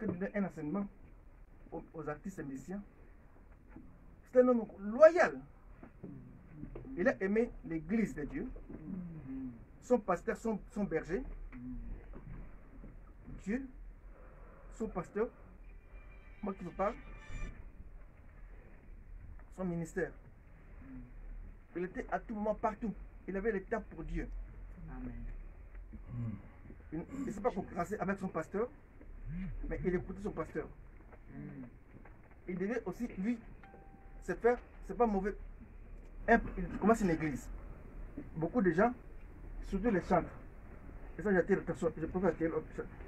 que de donner un enseignement aux artistes et musiciens. C'est un homme loyal. Il a aimé l'église de Dieu. Son pasteur, son berger. Dieu, son pasteur, moi qui vous parle, son ministère. Il était à tout moment partout. Il avait le temps pour Dieu. Amen. Il ne s'est pas concurrencé avec son pasteur, mais il écoutait son pasteur. Il devait aussi, lui, se faire, c'est pas mauvais. Il commence une église. Beaucoup de gens, surtout les chantres, et ça j'attire l'attention, je préfère attirer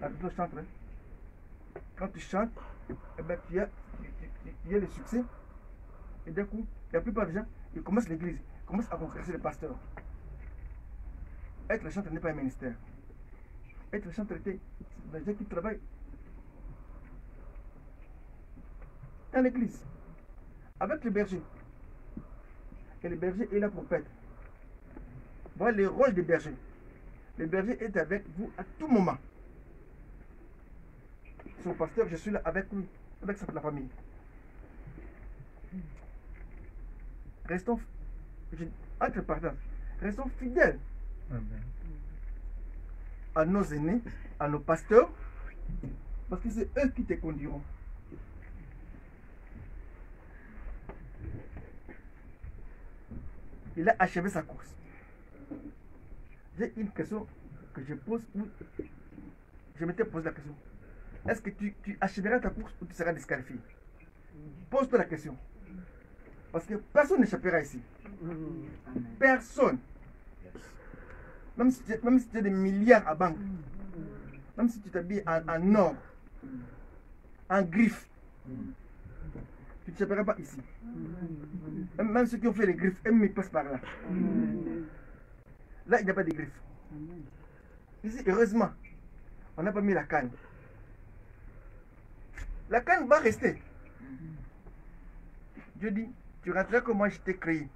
l'attention chantre. Quand tu chantes, eh ben, tu as le succès, et d'un coup, la plupart des gens, ils commencent l'église, ils commencent à concurrencer les pasteurs. Être le chantre n'est pas un ministère. Être le chantre, c'est des gens qui travaillent dans l'église, avec le berger. Et le berger est là pour paître. Voilà le rôle du berger. Le berger est avec vous à tout moment. Son pasteur, je suis là avec lui, avec la famille. Restons, entre parenthèses, restons fidèles à nos aînés, à nos pasteurs, parce que c'est eux qui te conduiront. Il a achevé sa course. J'ai une question que je pose, je m'étais posé la question. Est-ce que tu achèveras ta course ou tu seras disqualifié? Pose-toi la question. Parce que personne n'échappera ici. Personne. Même si tu as des milliards à banque, même si tu t'habilles en or, en griffe, tu ne t'échapperas pas ici. Même ceux qui ont fait les griffes, ils passent par là. Là, il n'y a pas de griffes. Ici, heureusement, on n'a pas mis la canne. La canne va rester. Dieu dit, tu rentreras comme moi je t'ai créé.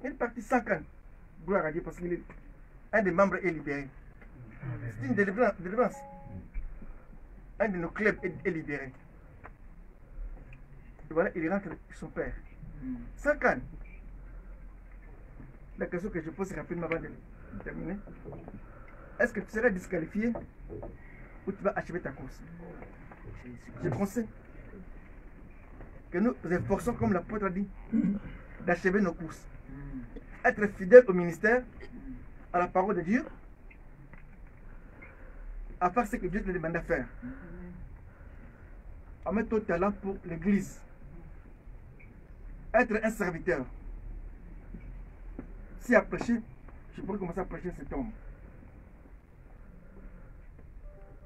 Il est parti sans canne. Gloire à Dieu parce qu'un des membres est libéré. C'est une délivrance. Un de nos clubs est libéré. Et voilà, il rentre son père. Sans canne. La question que je pose rapidement avant de terminer. Est-ce que tu seras disqualifié ou tu vas achever ta course? Je conseille que nous efforçons, comme l'apôtre a dit, d'achever nos courses. Être fidèle au ministère, à la parole de Dieu, à faire ce que Dieu te demande à faire. À mettre ton talent pour l'église. Être un serviteur. Si à prêcher, je pourrais commencer à prêcher cet homme.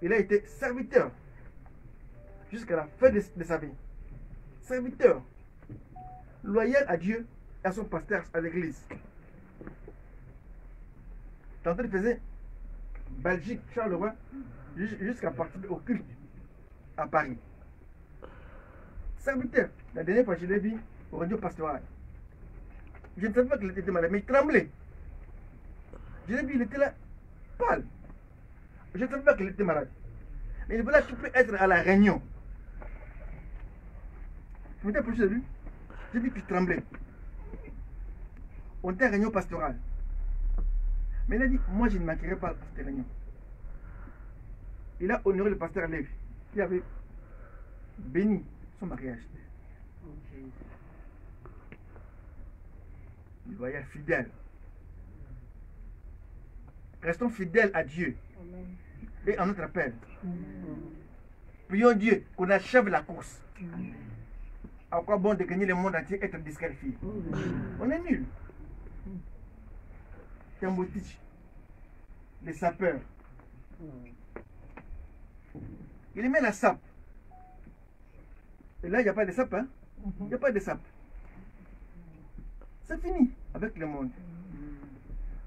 Il a été serviteur jusqu'à la fin de sa vie. Serviteur. Loyal à Dieu et à son pasteur à l'église. Tantôt il faisait Belgique, Charleroi, jusqu'à partir au culte à Paris. Serviteur. La dernière fois je l'ai vu au radio pastoral. Je ne savais pas qu'il était malade, mais il tremblait. Je l'ai vu, il était là, pâle. Je ne savais pas qu'il était malade. Mais il voulait, tu peux être à la réunion. Je m'étais approché de lui. J'ai vu qu'il tremblait. On était à réunion pastorale. Mais il a dit, moi je ne manquerai pas à cette réunion. Il a honoré le pasteur Lévi, qui avait béni son mariage. Il doit être fidèle. Restons fidèles à Dieu. Amen. Et à notre appel. Prions Dieu qu'on achève la course. Amen. À quoi bon de gagner le monde entier et être disqualifié? On est nul. Tambotich, les sapeurs. Il aimait la sape. Et là, il n'y a pas de sape. Hein? Il n'y a pas de sape. C'est fini avec le monde.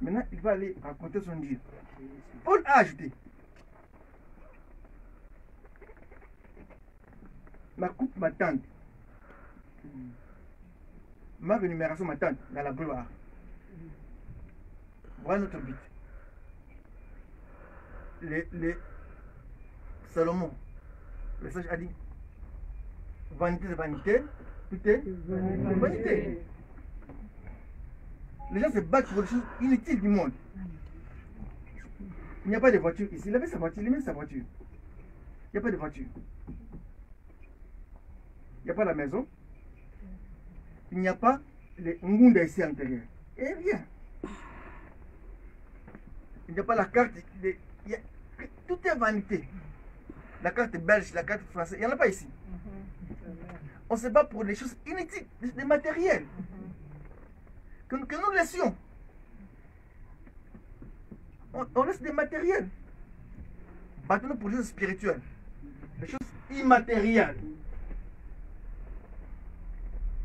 Maintenant, il va aller raconter son Dieu. Paul a ajouté. Ma coupe m'attend. Ma rémunération m'attend dans la gloire. Voilà notre but. Les Salomon, le sage a dit, vanité de vanité, tout est vanité. Les gens se battent pour des choses inutiles du monde. Il n'y a pas de voiture ici. Il avait sa voiture, il met sa voiture. Il n'y a pas de voiture. Il n'y a pas la maison. Il n'y a pas les ngunda ici à l'intérieur. Et rien. Il n'y a pas la carte. Tout est vanité. La carte belge, la carte française, il n'y en a pas ici. On se bat pour des choses inutiles, des matériels. Que nous laissions. On laisse des matériels. Battons-nous pour des choses spirituelles. Des choses immatérielles.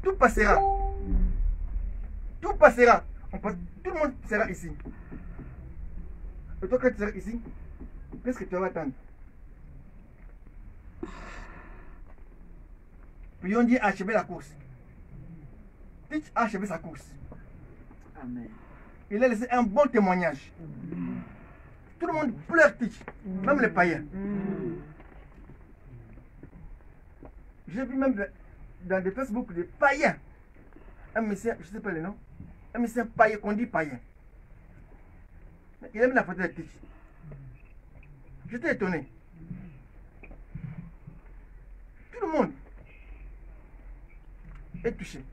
Tout passera. Tout passera. Tout le monde sera ici. Et toi, quand tu seras ici, qu'est-ce que tu vas attendre? Puis on dit achever la course. Teach a achevé sa course. Amen. Il a laissé un bon témoignage. Tout le monde pleure Teach, même les païens. J'ai vu même dans des Facebook des païens. Un monsieur, je ne sais pas le nom, un monsieur païen, qu'on dit païen. Il aime la photo de Teach. J'étais étonné. Tout le monde est touché.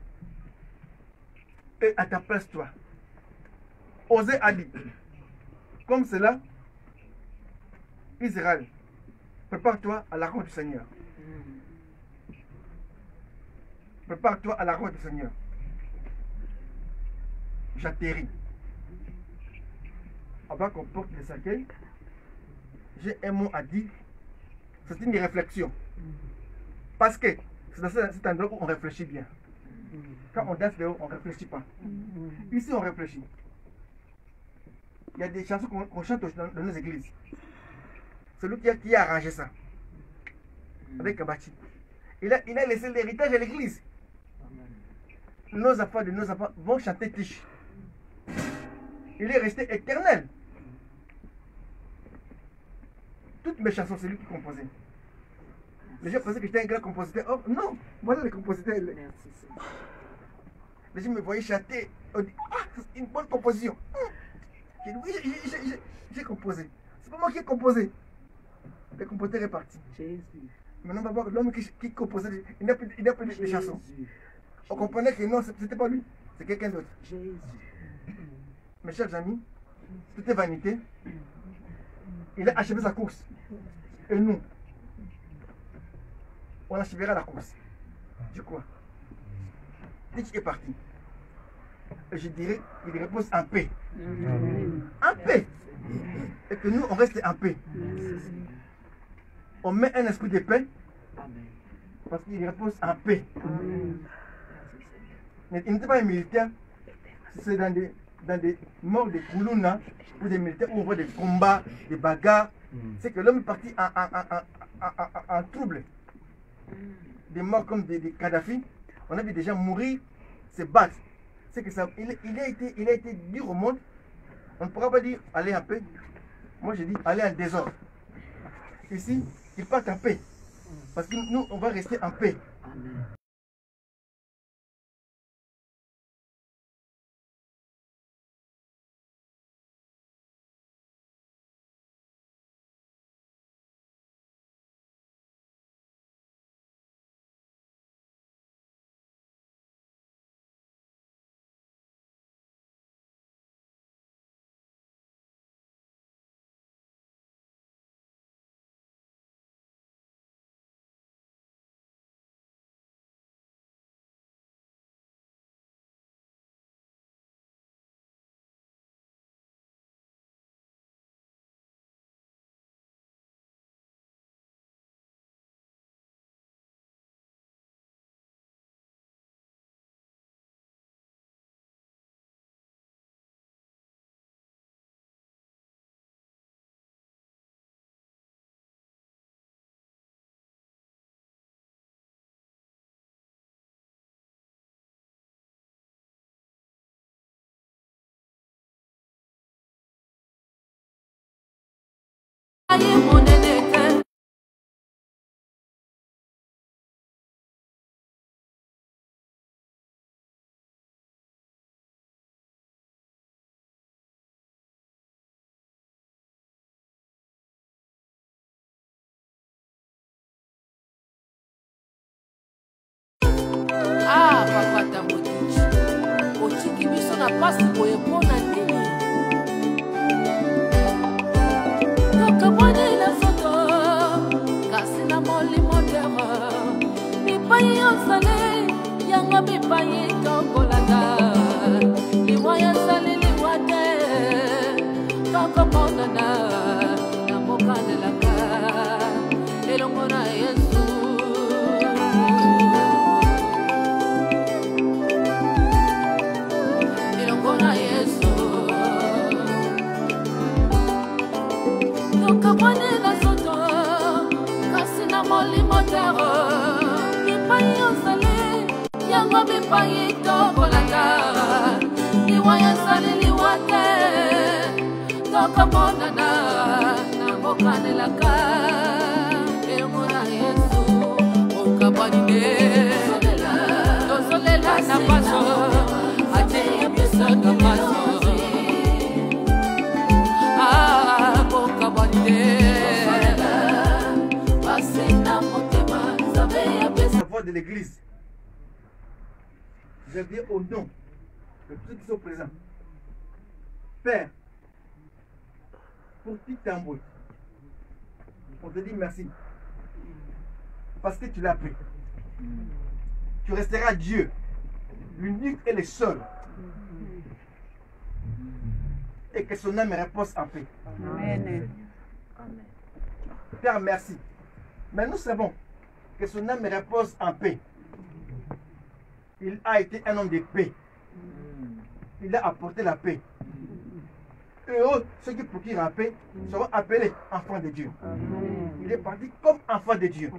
Et à ta place, toi, Osée a dit, comme cela, Israël, prépare-toi à la rencontre du Seigneur. Prépare-toi à la rencontre du Seigneur. J'atterris. Avant qu'on porte les sacs, j'ai un mot à dire. C'est une réflexion. Parce que c'est dans cet endroit où on réfléchit bien. Quand on danse dehors, on ne réfléchit pas. Ici, on réfléchit. Il y a des chansons qu'on chante dans nos églises. C'est lui qui a arrangé ça. Avec Kabachi. Il a laissé l'héritage à l'église. Nos enfants de nos enfants vont chanter Tiche. Il est resté éternel. Toutes mes chansons, c'est lui qui composait. Les gens pensaient que j'étais un grand compositeur. Oh non, voilà les compositeurs. Les gens me voyaient chanter. On dit, ah, c'est une bonne composition. J'ai dit, oui, j'ai composé. C'est pas moi qui ai composé. Le compositeur est parti. Maintenant, on va voir l'homme qui composait. Il n'a plus de chansons. On comprenait que non, c'était pas lui. C'est quelqu'un d'autre. Mes chers amis, tout est vanité. Il a achevé sa course. Et nous, on achèvera la course. Du quoi? Teach est parti. Et je dirais qu'il repose en paix. En paix. Et que nous, on reste en paix. On met un esprit de paix. Parce qu'il repose en paix. Il n'était pas un militaire. C'est dans des morts de Koulouna, ou des militaires où on voit des combats, des bagarres. C'est que l'homme est parti en trouble. Des morts comme des Kadhafi. On a vu des gens mourir, se battre. C'est que ça, il a été dur au monde. On ne pourra pas dire aller en paix. Moi je dis aller en désordre. Ici, il part en paix. Parce que nous, on va rester en paix. pasi boye mpona nini tokabwani na soto kasi na molimo tere mipai ozali yango mipai tokolanda liwa yazali liwa te tokomonana na mokanelaka elongo na Yesu elongo na Yesu tokabwani na soto kasi na molimo tere mipai ozali yango mipai tokolanda liwa yazali liwa te tokomonana na mokanelaka elongo na Yesu okabwanide tozolela na paso ate biso na paso okabwanide pase na motema nzambe ya pesa. La voix de l'église. Je viens au nom de tous ceux qui sont présents. Père, pour Tic Tamboué, on te dit merci. Parce que tu l'as pris. Tu resteras Dieu, l'unique et le seul. Et que son âme repose en paix. Amen. Père, merci. Mais nous savons que son âme repose en paix. Il a été un homme de paix. Il a apporté la paix. Heureux ceux qui pour qui la paix seront appelés enfants de Dieu. Il est parti comme enfant de Dieu.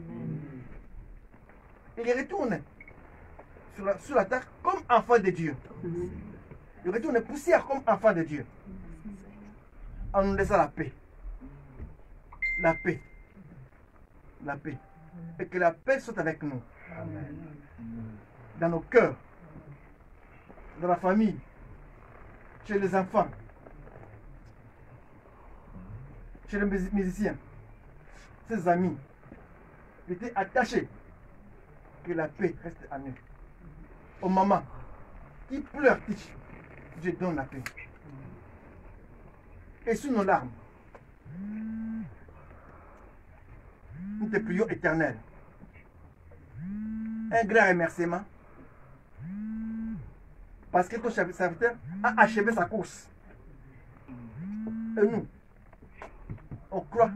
Il retourne sur la terre comme enfant de Dieu. Il retourne poussière comme enfant de Dieu. En nous laissant la paix. La paix. La paix. Et que la paix soit avec nous. Dans nos cœurs. Dans la famille. Chez les enfants. Chez les musiciens. Ses amis. Il était attaché. Que la paix reste en eux. Aux mamans qui pleurent, Dieu donne la paix. Et sous nos larmes, nous te prions éternel. Un grand remerciement. Parce que ton serviteur a achevé sa course. Et nous, on croit,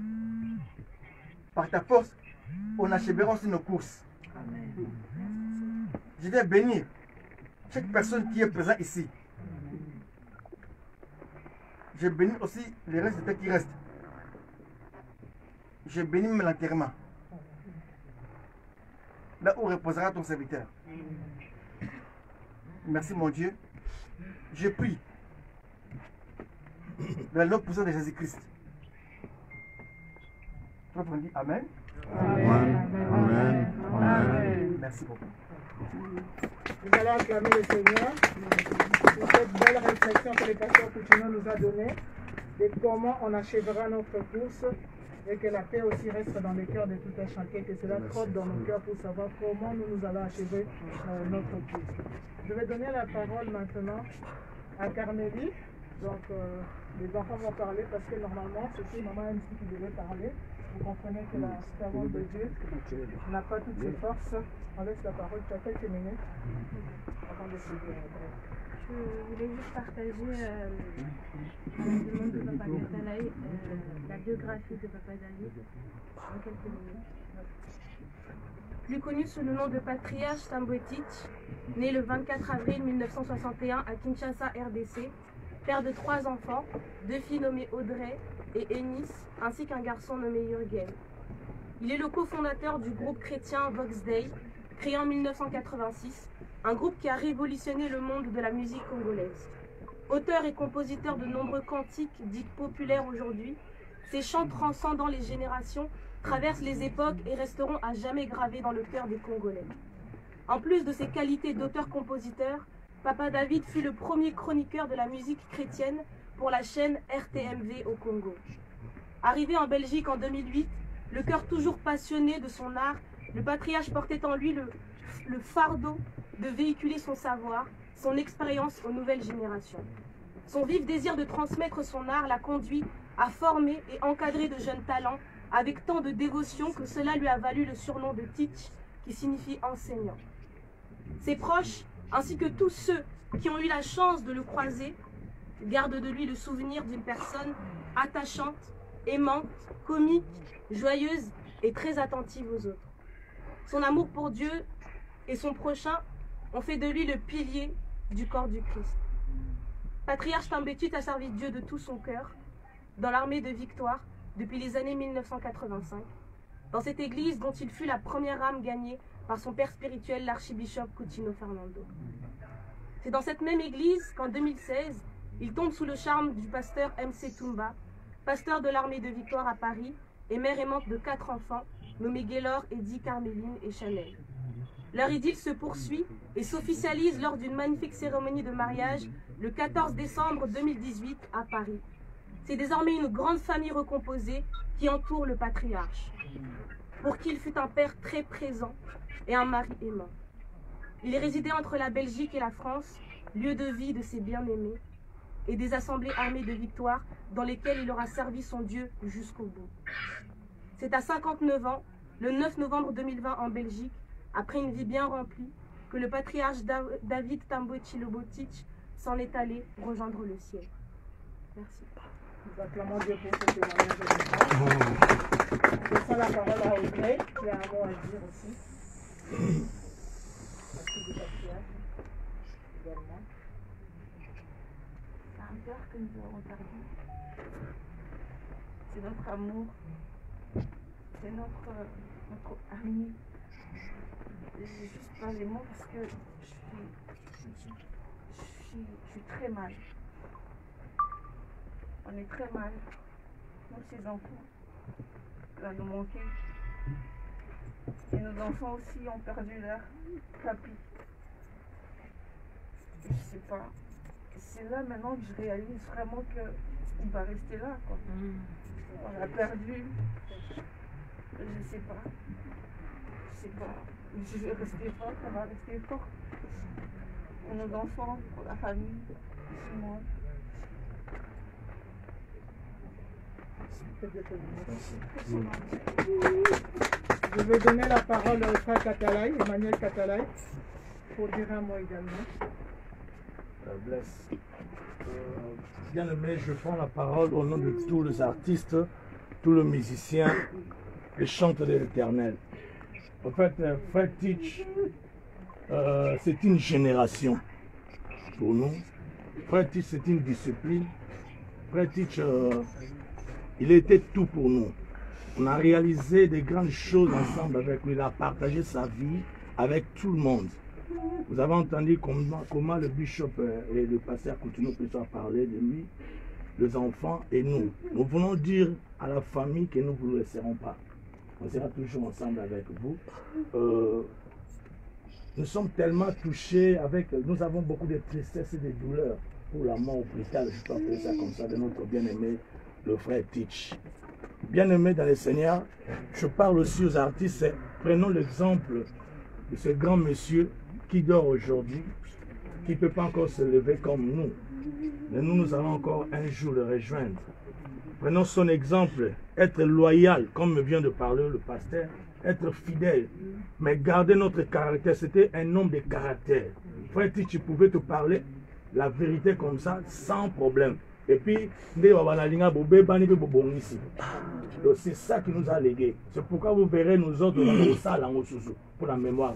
par ta force, on achèvera aussi nos courses. Je vais bénir chaque personne qui est présente ici. Je bénis aussi les restes de ceux qui restent. Je bénis même l'enterrement. Là où reposera ton serviteur. Merci mon Dieu. Je prie dans le nom puissant de Jésus-Christ. On dit Amen. Amen. Amen. Amen. Merci beaucoup. Nous allons acclamer le Seigneur pour cette belle réflexion que le pasteur Coutinho nous a donnée de comment on achèvera notre course et que la paix aussi reste dans le cœur de tout un chacun, que cela trotte dans nos cœurs pour savoir comment nous allons achever notre course. Je vais donner la parole maintenant à Carmélie. Donc, les enfants vont parler parce que normalement, c'est maman MC qui devait parler. Vous comprenez que la servante de Dieu n'a pas toutes ses forces. On laisse la parole, tu as quelques minutes avant de se dire. Je voulais juste partager à la demande de Papa Gatalaï la biographie de Papa David en quelques minutes. Plus connu sous le nom de Patriarche Tambouetich, né le 24 avril 1961 à Kinshasa, RDC, père de 3 enfants, 2 filles nommées Audrey et Eunice, ainsi qu'un garçon nommé Jürgen. Il est le cofondateur du groupe chrétien Vox Day, créé en 1986, un groupe qui a révolutionné le monde de la musique congolaise. Auteur et compositeur de nombreux cantiques dits populaires aujourd'hui, ses chants transcendant les générations traversent les époques et resteront à jamais gravés dans le cœur des Congolais. En plus de ses qualités d'auteur-compositeur, Papa David fut le premier chroniqueur de la musique chrétienne pour la chaîne RTMV au Congo. Arrivé en Belgique en 2008, le cœur toujours passionné de son art, le patriarche portait en lui le fardeau de véhiculer son savoir son expérience aux nouvelles générations. Son vif désir de transmettre son art l'a conduit à former et encadrer de jeunes talents avec tant de dévotion que cela lui a valu le surnom de Teach, qui signifie enseignant. Ses proches, ainsi que tous ceux qui ont eu la chance de le croiser, gardent de lui le souvenir d'une personne attachante, aimante, comique, joyeuse et très attentive aux autres. Son amour pour Dieu et son prochain ont fait de lui le pilier du corps du Christ. Patriarche Tambetut a servi Dieu de tout son cœur dans l'armée de Victoire depuis les années 1985, dans cette église dont il fut la première âme gagnée par son père spirituel, l'archibishop Coutinho Fernando. C'est dans cette même église qu'en 2016, il tombe sous le charme du pasteur MC Toumba, pasteur de l'armée de Victoire à Paris et mère aimante de 4 enfants, nommés Gaylor, Eddie, Carmeline et Chanel. Leur idylle se poursuit et s'officialise lors d'une magnifique cérémonie de mariage le 14 décembre 2018 à Paris. C'est désormais une grande famille recomposée qui entoure le patriarche, pour qui il fut un père très présent et un mari aimant. Il est résidé entre la Belgique et la France, lieu de vie de ses bien-aimés, et des assemblées armées de Victoire dans lesquelles il aura servi son Dieu jusqu'au bout. C'est à 59 ans, le 9 novembre 2020 en Belgique, après une vie bien remplie, que le patriarche David Tambetut Lobo-Teach s'en est allé rejoindre le ciel. Merci. Nous acclamons Dieu pour ce témoignage de grâce. Je sens la parole à Audrey, qui a un mot à dire aussi. Merci du patriarche également. C'est un père que nous avons perdu. C'est notre amour. C'est notre ami. Je n'ai juste pas les mots parce que je suis très mal. On est très mal. Nous, ces enfants, là, nous manquer. Et nos enfants aussi ont perdu leur papi. Je ne sais pas. C'est là maintenant que je réalise vraiment qu'il va rester là, quoi. On l'a perdu. Je ne sais pas. Je sais pas. Je vais rester fort, ça va rester fort. Pour nos enfants, pour la famille, pour moi. Je vais donner la parole au frère Katalaï, Emmanuel Katalaï, pour dire un mot également. Bien aimé, je prends la parole au nom de tous les artistes, tous les musiciens, les chanteurs de l'Éternel. En fait, Frère Teach, c'est une génération pour nous. Frère Teach, c'est une discipline. Frère Teach, il était tout pour nous. On a réalisé des grandes choses ensemble avec lui. Il a partagé sa vie avec tout le monde. Vous avez entendu comment le bishop et le pasteur Coutinho ont parlé de lui, les enfants et nous. Nous voulons dire à la famille que nous ne vous laisserons pas. On sera toujours ensemble avec vous. Nous sommes tellement touchés nous avons beaucoup de tristesse et de douleur pour la mort brutale, je peux appeler ça comme ça, de notre bien-aimé, le frère Teach. Bien-aimé dans le Seigneur, je parle aussi aux artistes. Prenons l'exemple de ce grand monsieur qui dort aujourd'hui, qui ne peut pas encore se lever comme nous. Mais nous allons encore un jour le rejoindre. Prenons son exemple, être loyal, comme vient de parler le pasteur, être fidèle, mais garder notre caractère. C'était un homme de caractère. Frère Teach, tu pouvais te parler la vérité comme ça, sans problème. Et puis, c'est ça qui nous a légué. C'est pourquoi vous verrez nous autres pour la mémoire.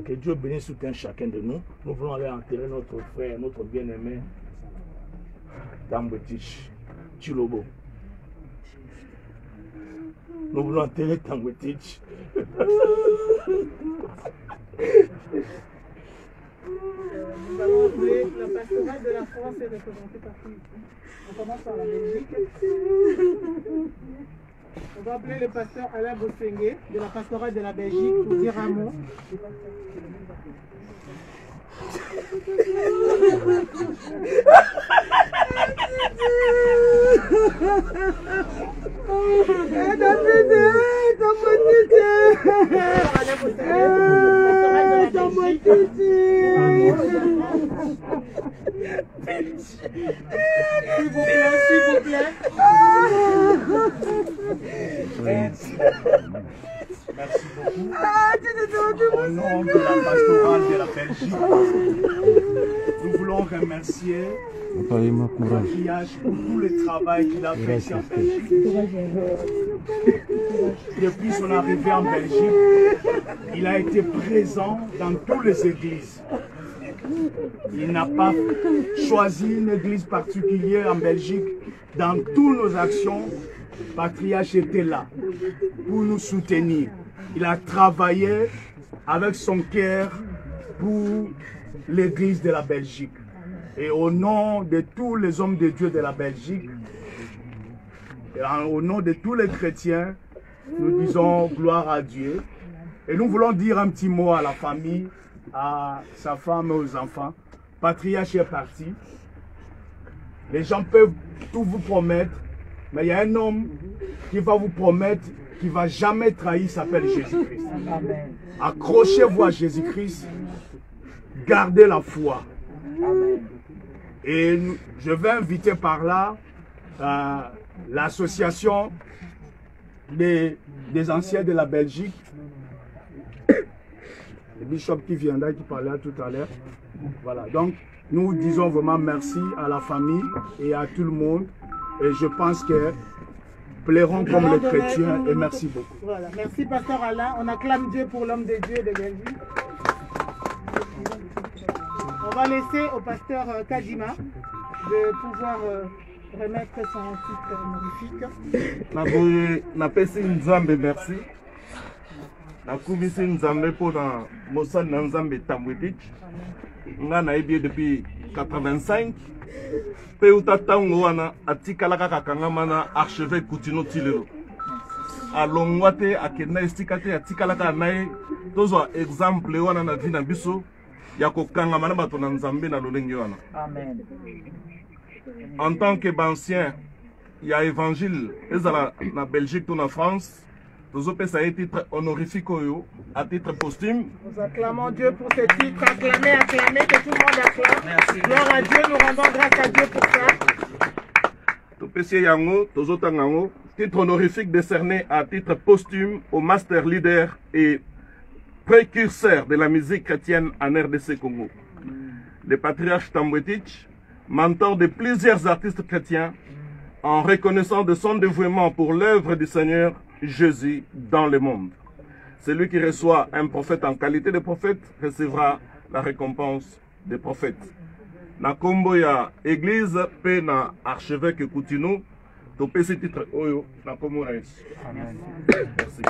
Que Dieu bénisse tout un chacun de nous. Nous voulons aller enterrer notre frère, notre bien-aimé, Tambetut Chilobo. Nous voulons enterrer Tambetut. Nous allons appeler la pastorale de la France est représentée par qui? On commence par la Belgique. On va appeler le pasteur Alain Bossengue de la pastorale de la Belgique pour dire un mot. S'il vous plaît. Merci beaucoup. Au nom de la pastorale de la Belgique, nous voulons remercier le patriarche pour tout le travail qu'il a fait ici en Belgique. Depuis son arrivée en Belgique, il a été présent dans toutes les églises. Il n'a pas choisi une église particulière en Belgique. Dans toutes nos actions, le patriarche était là pour nous soutenir. Il a travaillé avec son cœur pour l'église de la Belgique. Et au nom de tous les hommes de Dieu de la Belgique, et au nom de tous les chrétiens, nous disons gloire à Dieu. Et nous voulons dire un petit mot à la famille, à sa femme et aux enfants. Patriarche est parti. Les gens peuvent tout vous promettre, mais il y a un homme qui va vous promettre qu'il ne va jamais trahir, il s'appelle Jésus-Christ. Accrochez-vous à Jésus-Christ, gardez la foi. Et je vais inviter par là l'association des anciens de la Belgique, le bishop qui viendra, qui parlait tout à l'heure. Voilà, donc nous disons vraiment merci à la famille et à tout le monde. Et je pense que plairont comme les chrétiens et merci beaucoup. Voilà, merci Pasteur Alain. On acclame Dieu pour l'homme de Dieu de Belgique. On va laisser au pasteur Kadima de pouvoir remettre son titre honorifique. Napesi Nzambe merci. Nakumisi Nzambe pour Mosana Nzambe Tambwedich. Nga naebi depuis 85. Pe utatango wana atikala kaka kangama na archevêque Coutinho Tilelo. Alongwa te akenda estika te atikala kaka naye tozwa exemple wana na vie na biso ya kokangama na bato na Nzambe na lolenge wana. Amen. En tant que ancien, il y a évangile ezala na Belgique ou na France. Nous avons fait un titre honorifique à titre posthume. Nous acclamons Dieu pour ce titre. Acclamez, acclamez, que tout le monde acclame. Merci. Gloire à Dieu, nous rendons grâce à Dieu pour ça. Titre honorifique décerné à titre posthume au master leader et précurseur de la musique chrétienne en RDC Congo. Le patriarche Tambwedich, mentor de plusieurs artistes chrétiens, en reconnaissant de son dévouement pour l'œuvre du Seigneur Jésus dans le monde. Celui qui reçoit un prophète en qualité de prophète recevra la récompense des prophètes. Na kombo ya église pe na archevêque Coutinho to pe ce titre oyo na kombo na Yesu. Amen. Merci.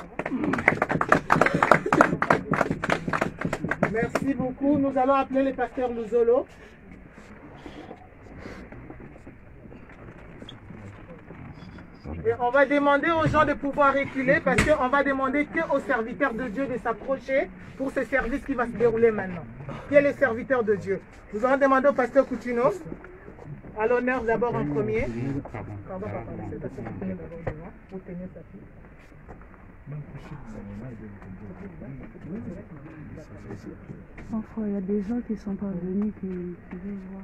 Merci beaucoup. Nous allons appeler le pasteur Luzolo. Et on va demander aux gens de pouvoir reculer parce qu'on va demander qu'aux serviteurs de Dieu de s'approcher pour ce service qui va se dérouler maintenant. Qui est le serviteur de Dieu? Nous allons demander au pasteur Coutinho, à l'honneur d'abord en premier. Pardon, c'est parce que vous tenez d'abord devant. Vous tenez sa fille. Parfois, il y a des gens qui ne sont pas venus, qui veulent voir.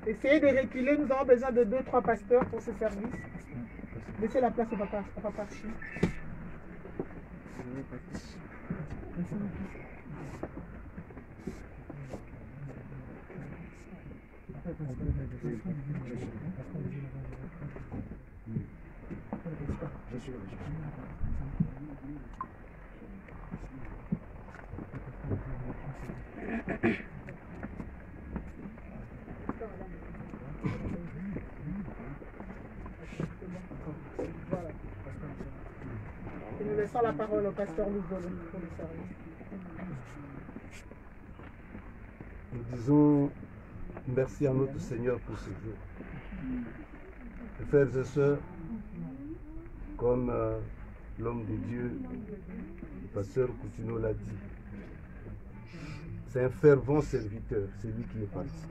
Essayez de reculer, nous avons besoin de 2-3 pasteurs pour ce service. Laissez la place au papa Archie. Et nous laissons la parole au pasteur Luzolo pour le service. Nous disons merci à notre Seigneur pour ce jour. Frères et sœurs, comme l'homme de Dieu, le pasteur Coutinho l'a dit, c'est un fervent serviteur, c'est lui qui est parti.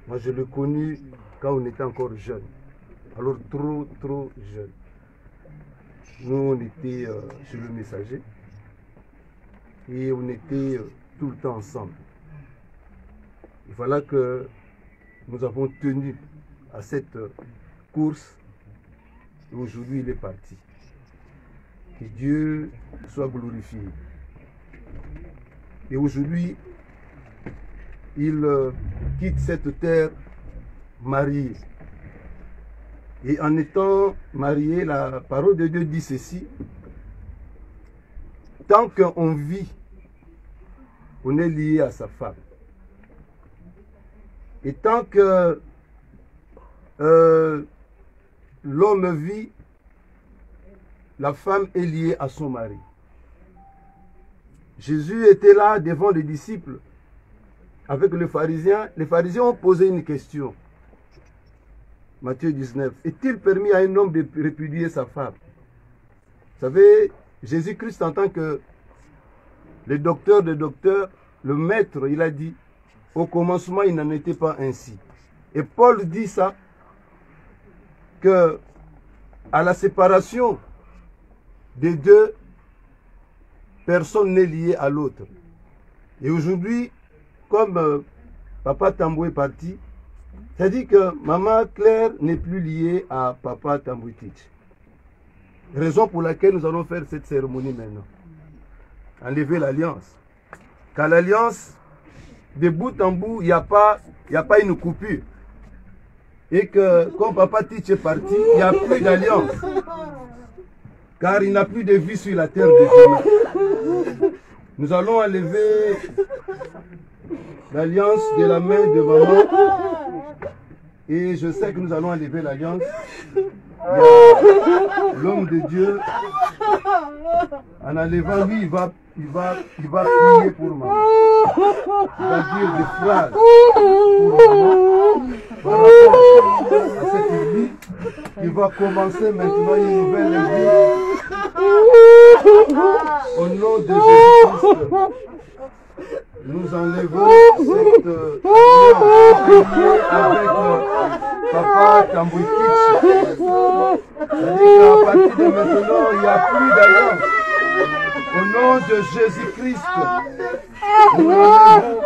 Moi, je l'ai connu quand on était encore jeune, alors trop jeune. Nous, on était chez le messager. et on était tout le temps ensemble. Et voilà que nous avons tenu à cette course et aujourd'hui il est parti. Que Dieu soit glorifié. Et aujourd'hui, il quitte cette terre marié. Et en étant marié, la parole de Dieu dit ceci: tant qu'on vit, on est lié à sa femme. Et tant que l'homme vit, la femme est liée à son mari. Jésus était là devant les disciples avec les pharisiens. Les pharisiens ont posé une question. Matthieu 19. Est-il permis à un homme de répudier sa femme? Vous savez, Jésus-Christ en tant que le docteur des docteurs, le maître, il a dit, au commencement, il n'en était pas ainsi. Et Paul dit ça, que à la séparation des deux, personne n'est lié à l'autre. Et aujourd'hui, comme Papa Tambou est parti, ça dit que Maman Claire n'est plus liée à Papa Tambouitich. Raison pour laquelle nous allons faire cette cérémonie maintenant. Enlever l'alliance. Car l'alliance, de bout en bout, il n'y a pas une coupure. Et que quand Papa Tich est parti, il n'y a plus d'alliance. Car il n'a plus de vie sur la terre de Dieu. Nous allons enlever l'alliance de la main de maman. Et je sais que nous allons enlever l'alliance. L'homme de Dieu, en enlevant lui, il va prier pour maman. Il va dire des phrases pour maman par rapport à cette vie. Il va commencer maintenant une nouvelle vie. Au nom de Jésus-Christ, nous enlevons cette alliance avec Papa Tambouitich. C'est-à-dire qu'à partir de maintenant, il n'y a plus d'alliance. Au nom de Jésus-Christ, nous enlevons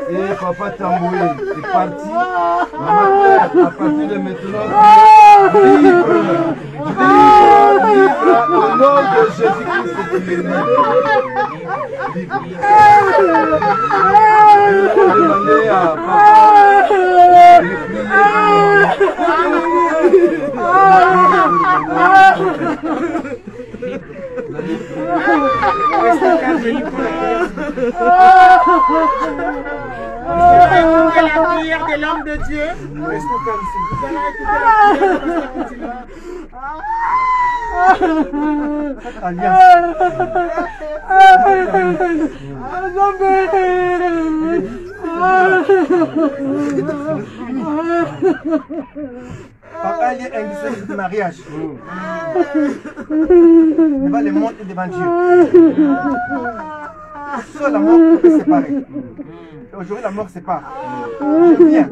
et Papa Tamboué est parti. Maman Claire, à partir de maintenant, libre. Au nom de Jésus-Christ, tu es libre. Je vais demander à Papa de écouter la prière de l'homme de Dieu. Nous allons écouter la prière Papa, il est indiscret de mariage. Devant le monde et devant Dieu. Seul la mort peut séparer. Aujourd'hui, la mort sépare. Je viens. Au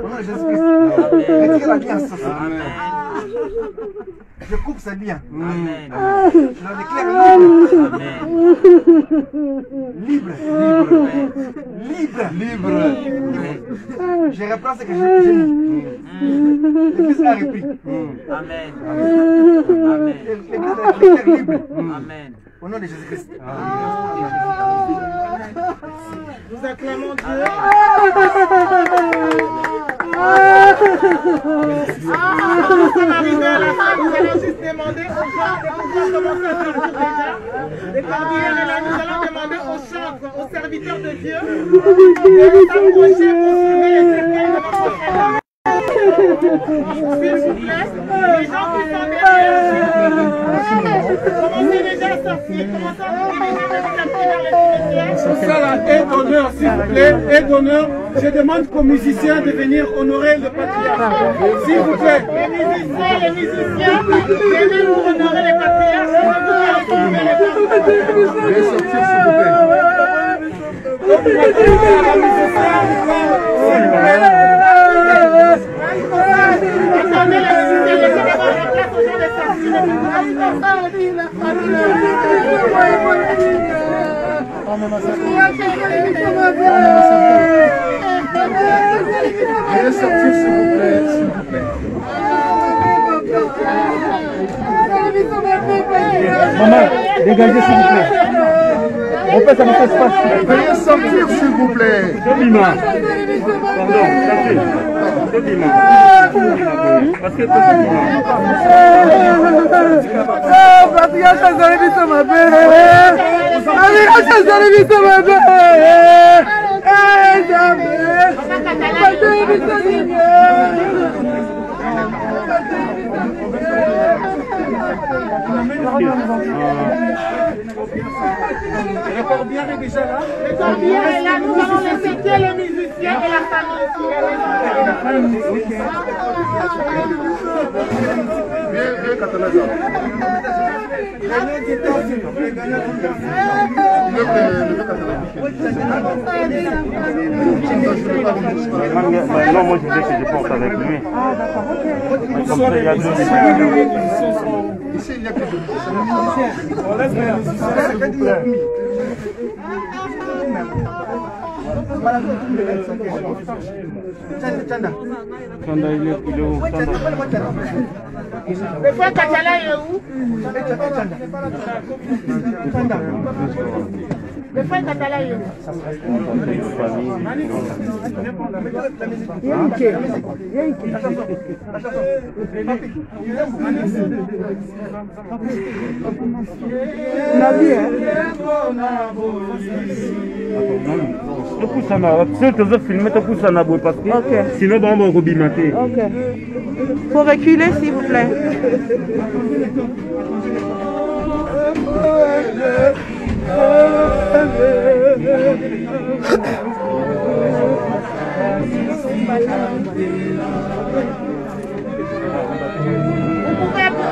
nom de Jésus-Christ. Retire l'alliance. Je coupe ce lien. Je la déclare libre. Libre. Je reprends ce que j'ai dit. L'Église a repris. Amen. L'Église est libre. Amen. Au nom de Jésus-Christ. Nous acclamons Dieu. Nous sommes arrivés à la fin. Nous allons juste demander aux gens de pouvoir commencer à faire le tour déjà. Les cordillères et là, nous allons demander aux chantres, aux serviteurs de Dieu de s'approcher pour suivre les cercueils de notre frère. S'il vous plaît, les gens qui sont derrière, Commencez déjà à sortir. Commencez à sortir. C'est ça la aide d'honneur, s'il vous plaît. Aide d'honneur. Je demande aux musiciens de venir honorer le patriarche. S'il vous plaît. Les musiciens, venez nous honorer les patriarches. Veuillez sortir, s'il vous plaît. Veuillez sortir, s'il vous plaît, s'il vous plaît. Maman, dégagez s'il vous plaît. On fait ça dans cet espace. Veuillez sortir, s'il vous plaît. Pardon, parce que Le corbière est déjà là. Le corbière est là. Nous allons laisser que les musiciens et la famille. Viens, Catalaza. Non, moi je voulais que je porte avec lui. Ah, d'accord, ok. Comme ça, il y a deux Ici, il n'y a que deux. On laisse les musiciens, s'il vous plaît. Chanda, il est où? Le frère Katala est où? Le frère Katala est où? Si tu veux filmer, tu pousses en abou parce que sinon, on va rebimater. Ok. Faut reculer, s'il vous plaît.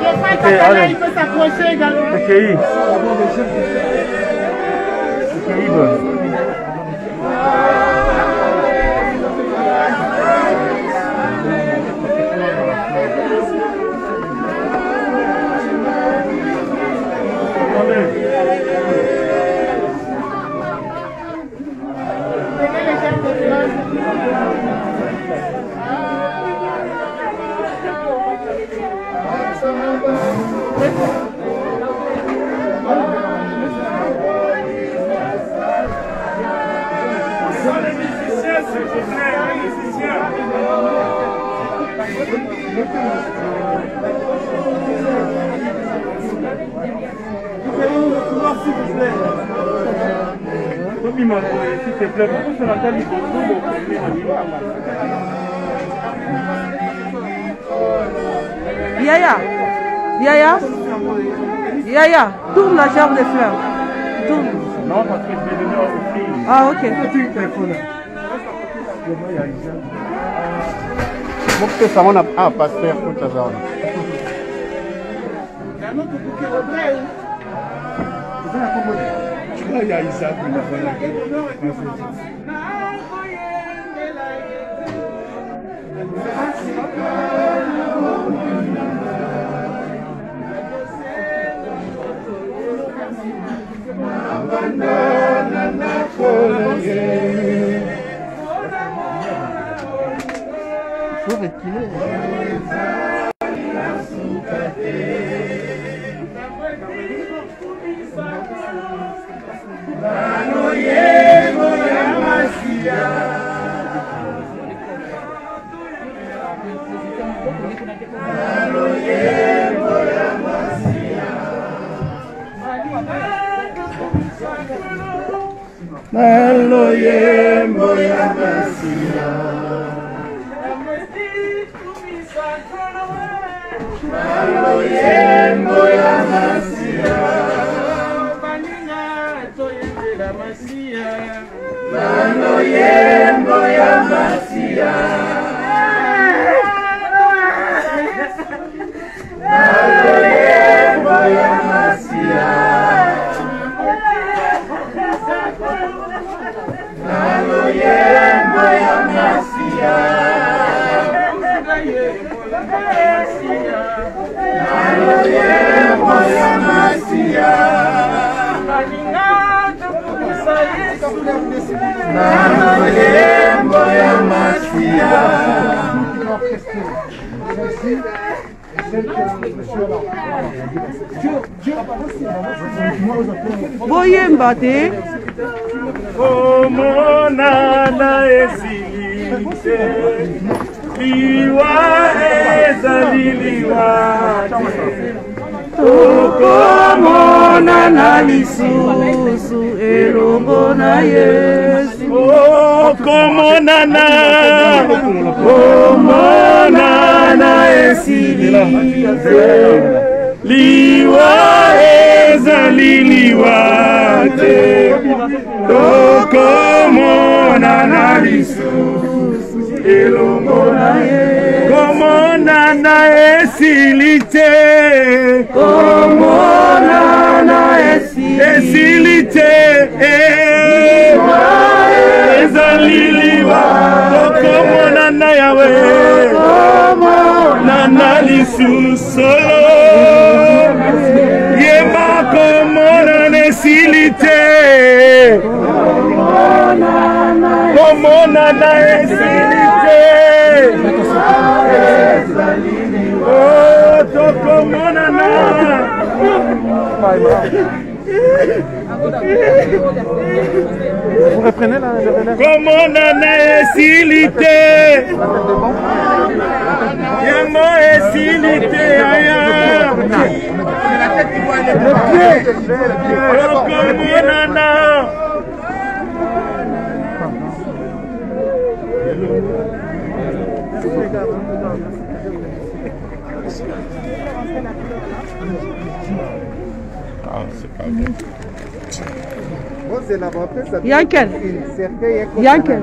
Le frère Katala, il peut s'approcher également. S'il te plaît, pousse la table. Yaya, Yaya, Yaya, tourne la gerbe des fleurs. Tourne. Non, parce que je vais venir aux filles. Ah, ok. Pourquoi ça on a pas faire tout ça? Il y a Isaac. Faut reculer. Boyemba te Omonana esilite Liwa ezali liwa Tokomonana lisusu elongo na Yesu Okomonana Omonana esilite Liwa ezali liwa te Tokomonana lisusu elongo na Yesu Komonana esilite Komonana esilite ezali liwa Tokomonana yawe Nana lisusu Yema komonana esilite Komonana esilite Oh, tokomonana Vous reprenez la Komonana esilite Yemo esilite aya Komonana Yankel. Yankel.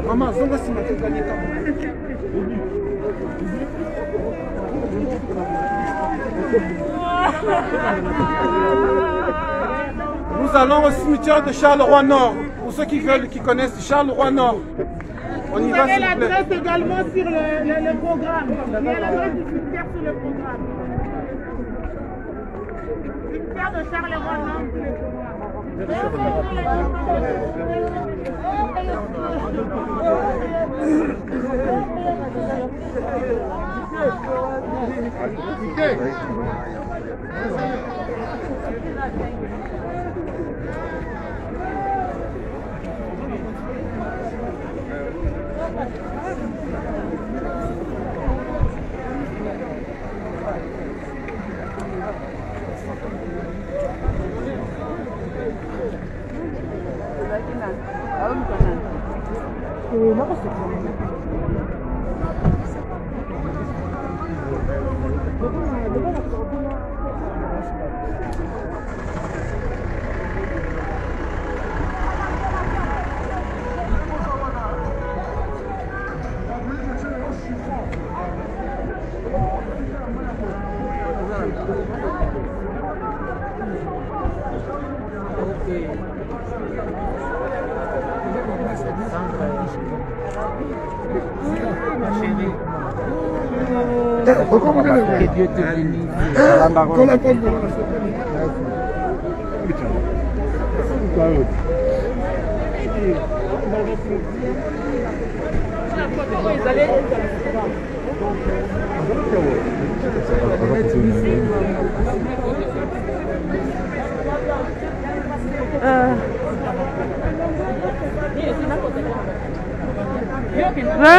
Maman, zonga si m'a gagné quand Nous allons au cimetière de Charleroi Nord. Pour ceux qui veulent, qui connaissent Charleroi Nord. On y va, s'il vous plaît. L'adresse également sur le programme. Il y a l'adresse du cimetière sur le programme. Cimetière de Charleroi Nord sur le Que Dieu te bénisse.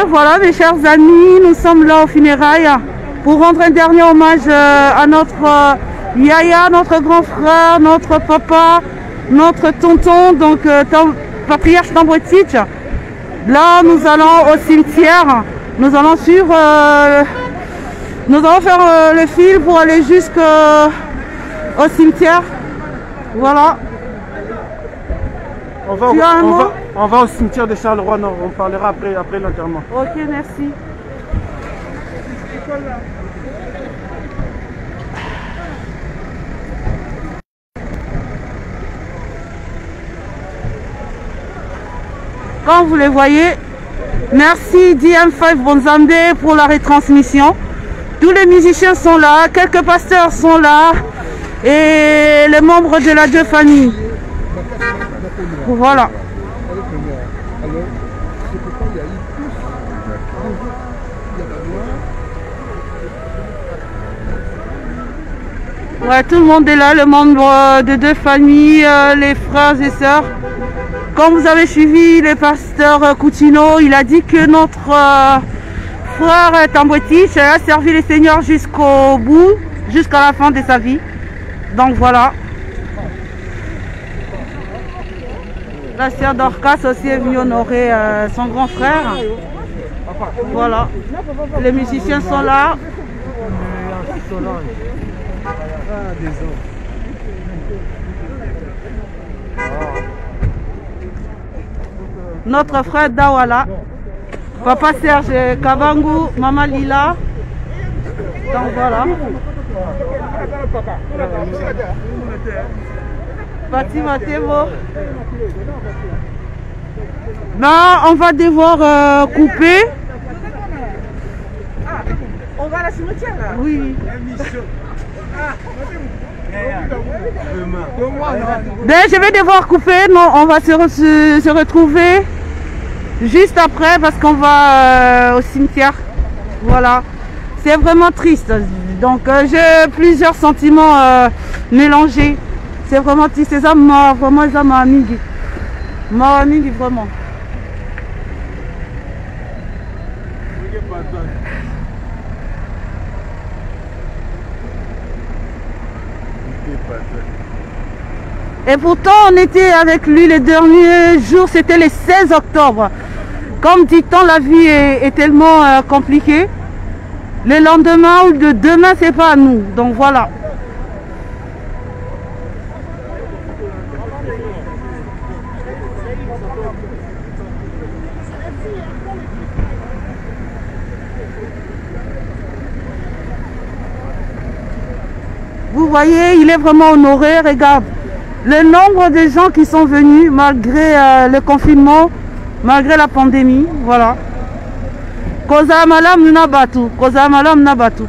Voilà mes chers amis, nous sommes là au funérailles pour rendre un dernier hommage à notre Yaya, notre grand frère, notre papa, notre tonton, donc patriarche Tambouetitch. Là, nous allons au cimetière, nous allons suivre, nous allons faire le fil pour aller jusqu'au cimetière. Voilà. On va au cimetière de Charleroi Nord, on parlera après l'enterrement. Ok, merci. Comme vous le voyez, merci DM5 Bonzambe pour la retransmission. Tous les musiciens sont là, quelques pasteurs sont là et les membres de la deux familles. Voilà. Ouais, tout le monde est là, les membres de deux familles, les frères et sœurs. Comme vous avez suivi le pasteur Coutinho, il a dit que notre frère Tambouetitch a servi le Seigneur jusqu'au bout, jusqu'à la fin de sa vie. Donc voilà. La sœur Dorcas aussi est venue honorer son grand frère. Voilà. Les musiciens sont là. Notre frère Dawala, papa Serge Kabangu, maman Lila. Donc voilà. Fatima Tebo. Là, on va devoir couper. On va à la cimetière là? Oui. Ben, je vais devoir couper. Non, on va se retrouver juste après parce qu'on va au cimetière. Voilà. C'est vraiment triste. Donc, j'ai plusieurs sentiments mélangés. C'est vraiment triste. C'est ça, vraiment, ça m'a amigué. M'a amigué vraiment. Et pourtant, on était avec lui les derniers jours, c'était le 16 octobre. Comme dit-on, la vie est tellement compliquée. Le lendemain ou de demain, c'est pas à nous. Donc voilà. Vous voyez, il est vraiment honoré. Regarde. Le nombre de gens qui sont venus malgré le confinement, malgré la pandémie, voilà. Koza malam nabatu, koza malam nabatu.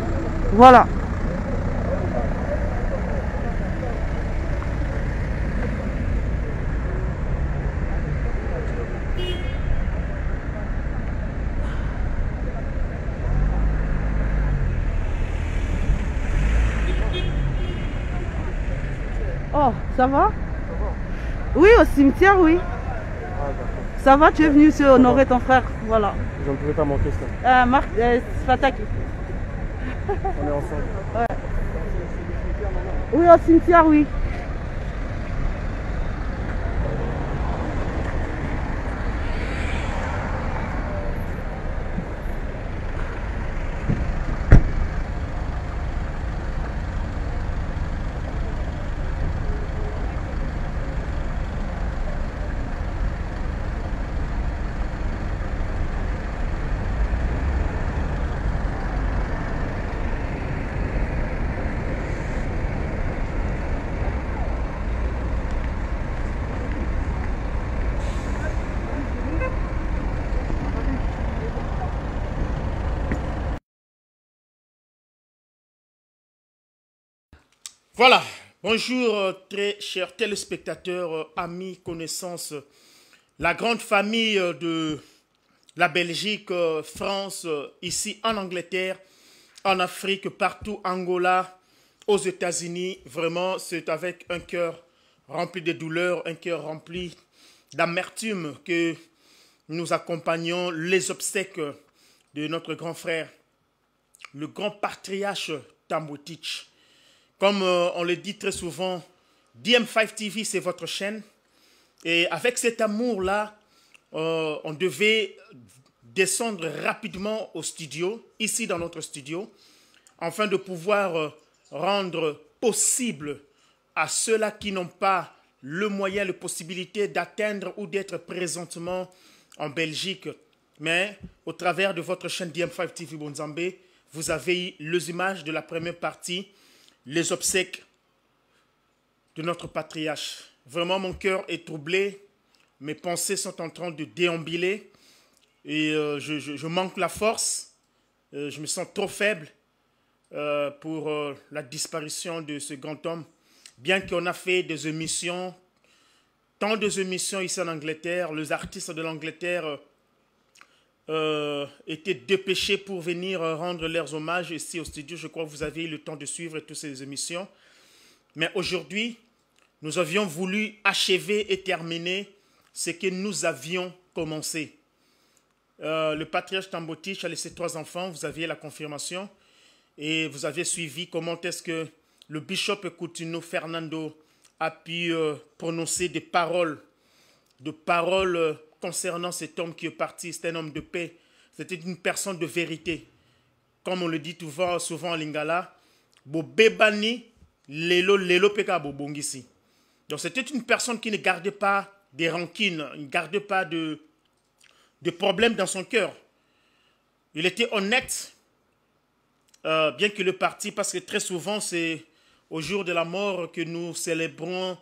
Voilà. Oh, ça va? Oui, au cimetière, oui. Ça va, tu es venu se honorer ton frère, voilà. Je ne pouvais pas manquer ça. Marc Fataki. On est ensemble. Ouais. Oui, au cimetière, oui. Voilà, bonjour très chers téléspectateurs, amis, connaissances, la grande famille de la Belgique, France, ici en Angleterre, en Afrique, partout, Angola, aux États-Unis. Vraiment, c'est avec un cœur rempli de douleur, un cœur rempli d'amertume que nous accompagnons les obsèques de notre grand frère le grand patriarche Tambwetich. Comme on le dit très souvent, DM5 TV, c'est votre chaîne. Et avec cet amour-là, on devait descendre rapidement au studio, ici dans notre studio, afin de pouvoir rendre possible à ceux-là qui n'ont pas le moyen, la possibilité d'atteindre ou d'être présentement en Belgique. Mais au travers de votre chaîne DM5 TV Bonzambe, vous avez eu les images de la première partie, les obsèques de notre patriarche. Vraiment, mon cœur est troublé. Mes pensées sont en train de déambuler. Et je manque la force. Je me sens trop faible pour la disparition de ce grand homme. Bien qu'on a fait des émissions, tant d'émissions ici en Angleterre, les artistes de l'Angleterre étaient dépêchés pour venir rendre leurs hommages ici au studio. Je crois que vous avez eu le temps de suivre toutes ces émissions. Mais aujourd'hui, nous avions voulu achever et terminer ce que nous avions commencé. Le patriarche Tambwetich a laissé 3 enfants, vous aviez la confirmation. Et vous avez suivi comment est-ce que le bishop Coutinho Fernando a pu prononcer des paroles concernant cet homme qui est parti. C'était un homme de paix, c'était une personne de vérité. Comme on le dit souvent en lingala, bo bebani lelo peka bo bongisi. Donc c'était une personne qui ne gardait pas des rancines, il ne gardait pas de problèmes dans son cœur. Il était honnête, bien qu'il est parti, parce que très souvent c'est au jour de la mort que nous célébrons,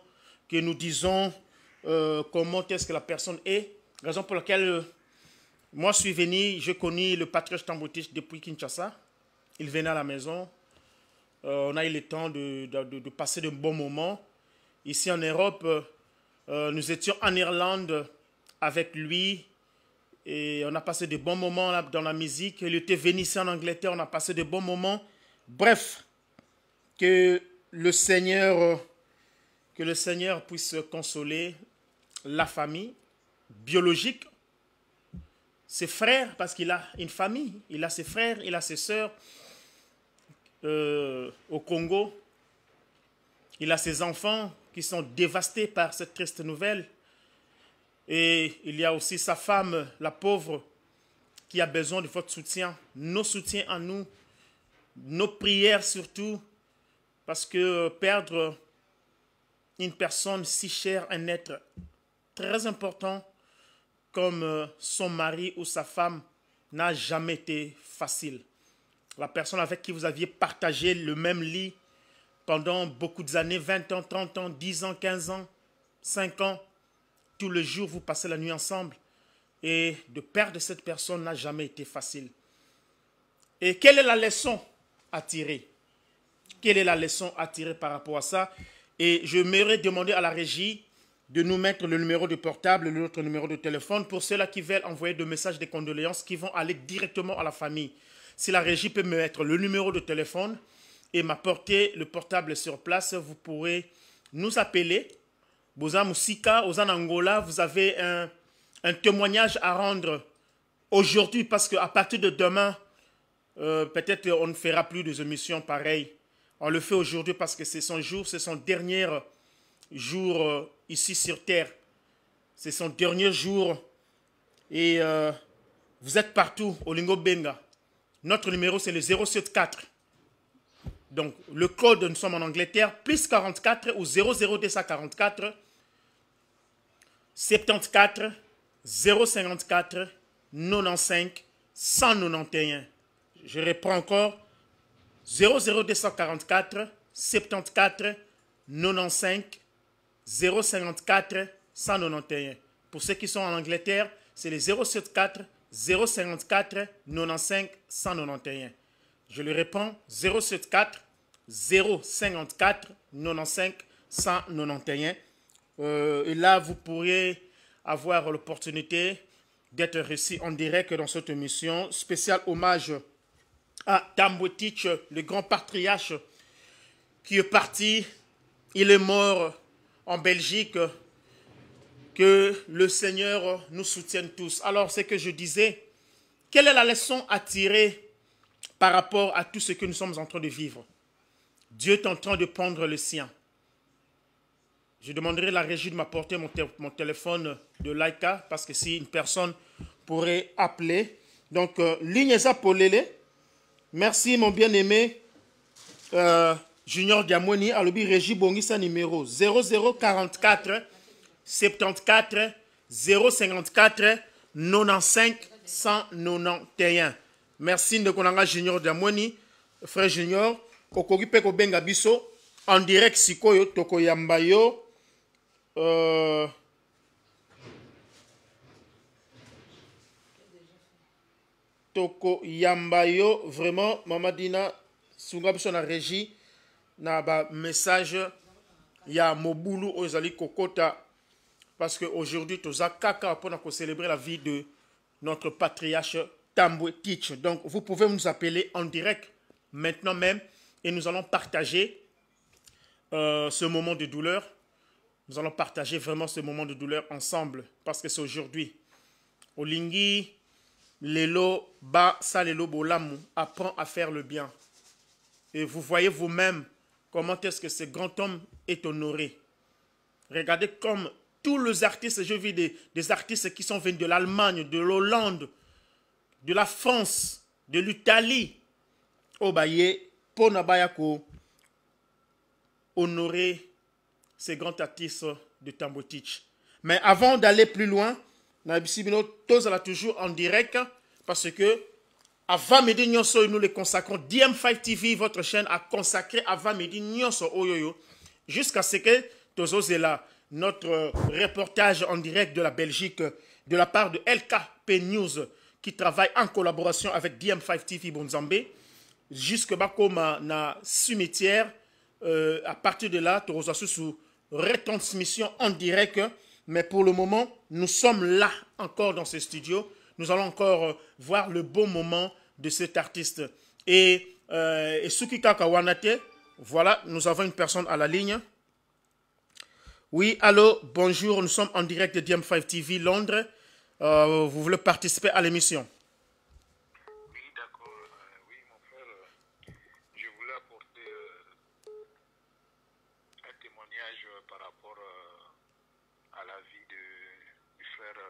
que nous disons comment est-ce que la personne est. Raison pour laquelle moi je suis venu, je connais le patriarche Tambwetich depuis Kinshasa. Il venait à la maison. On a eu le temps de passer de bons moments. Ici en Europe, nous étions en Irlande avec lui et on a passé de bons moments là, dans la musique. Il était venu ici en Angleterre, on a passé de bons moments. Bref, que le Seigneur puisse consoler la famille biologique, ses frères, parce qu'il a une famille, il a ses frères, il a ses sœurs au Congo, il a ses enfants qui sont dévastés par cette triste nouvelle, et il y a aussi sa femme, la pauvre, qui a besoin de votre soutien, nos soutiens à nous, nos prières surtout, parce que perdre une personne si chère, un être très important comme son mari ou sa femme n'a jamais été facile. La personne avec qui vous aviez partagé le même lit pendant beaucoup d'années, 20 ans, 30 ans, 10 ans, 15 ans, 5 ans, tous les jours vous passez la nuit ensemble. Et de perdre cette personne n'a jamais été facile. Et quelle est la leçon à tirer? Quelle est la leçon à tirer par rapport à ça? Et je m'aimerais demander à la régie de nous mettre le numéro de portable, l'autre numéro de téléphone, pour ceux-là qui veulent envoyer des messages de condoléances qui vont aller directement à la famille. Si la régie peut me mettre le numéro de téléphone et m'apporter le portable sur place, vous pourrez nous appeler. Boza Moussika, aux Angola, vous avez un témoignage à rendre aujourd'hui, parce qu'à partir de demain, peut-être on ne fera plus des émissions pareilles. On le fait aujourd'hui parce que c'est son jour, c'est son dernier jour ici sur Terre. C'est son dernier jour. Et vous êtes partout, au Lingo Benga. Notre numéro, c'est le 074. Donc, le code, nous sommes en Angleterre, plus 44 ou 00244 74 054 95 191. Je reprends encore. 00244 74 95 054 191. Pour ceux qui sont en Angleterre, c'est les 074 054 95 191. Je le réponds, 074 054 95 191. Et là, vous pourrez avoir l'opportunité d'être reçu en direct dans cette émission. Spécial hommage à Tambwetich, le grand patriarche qui est parti. Il est mort en Belgique. Que le Seigneur nous soutienne tous. Alors, c'est que je disais, quelle est la leçon à tirer par rapport à tout ce que nous sommes en train de vivre. Dieu est en train de prendre le sien. Je demanderai à la régie de m'apporter mon téléphone de Laika, parce que si une personne pourrait appeler. Donc, ligne Zapolele. Merci, mon bien-aimé Junior Diamoni. Alobi régie Bongisa numéro 0044 74 054 95 191. Merci de Konanga Junior Diamoni, frère Junior. Okogi Peko Benga Biso, en direct Sikoyo, Toko Yambayo. Toko Yambayo, vraiment, Mamadina, Sungabiso na régie, na ba message, ya Mobulu Ozali Kokota, parce qu'aujourd'hui, Toza Kaka, pour célébrer la vie de notre patriarche Tambwe Teach. Donc, vous pouvez nous appeler en direct, maintenant même, et nous allons partager ce moment de douleur. Nous allons partager vraiment ce moment de douleur ensemble, parce que c'est aujourd'hui. Olingi, Lelo, Ba, Salelo, Bolamu, apprend à faire le bien. Et vous voyez vous-même comment est-ce que ce grand homme est honoré. Regardez comme tous les artistes, je vis des artistes qui sont venus de l'Allemagne, de l'Hollande, de la France, de l'Italie. Obaye, Ponabayako, honorer ces grands artistes de Tambwe Teach. Mais avant d'aller plus loin, Nabisibino, tous là toujours en direct, parce que avant midi nyonso, nous les consacrons. DM5 TV, votre chaîne, a consacré avant midi nyonso oyoyo, jusqu'à ce que tous là, notre reportage en direct de la Belgique, de la part de LKP News, qui travaille en collaboration avec DM5 TV Bonzambé, jusque comme na cimetière. À partir de là, tu as sous retransmission en direct. Mais pour le moment, nous sommes là encore dans ce studio. Nous allons encore voir le beau moment de cet artiste. Et Suki Kakawanate, voilà, nous avons une personne à la ligne. Oui, allô, bonjour, nous sommes en direct de DM5 TV Londres. Vous voulez participer à l'émission? Oui, d'accord. Oui, mon frère, je voulais apporter un témoignage par rapport à la vie du frère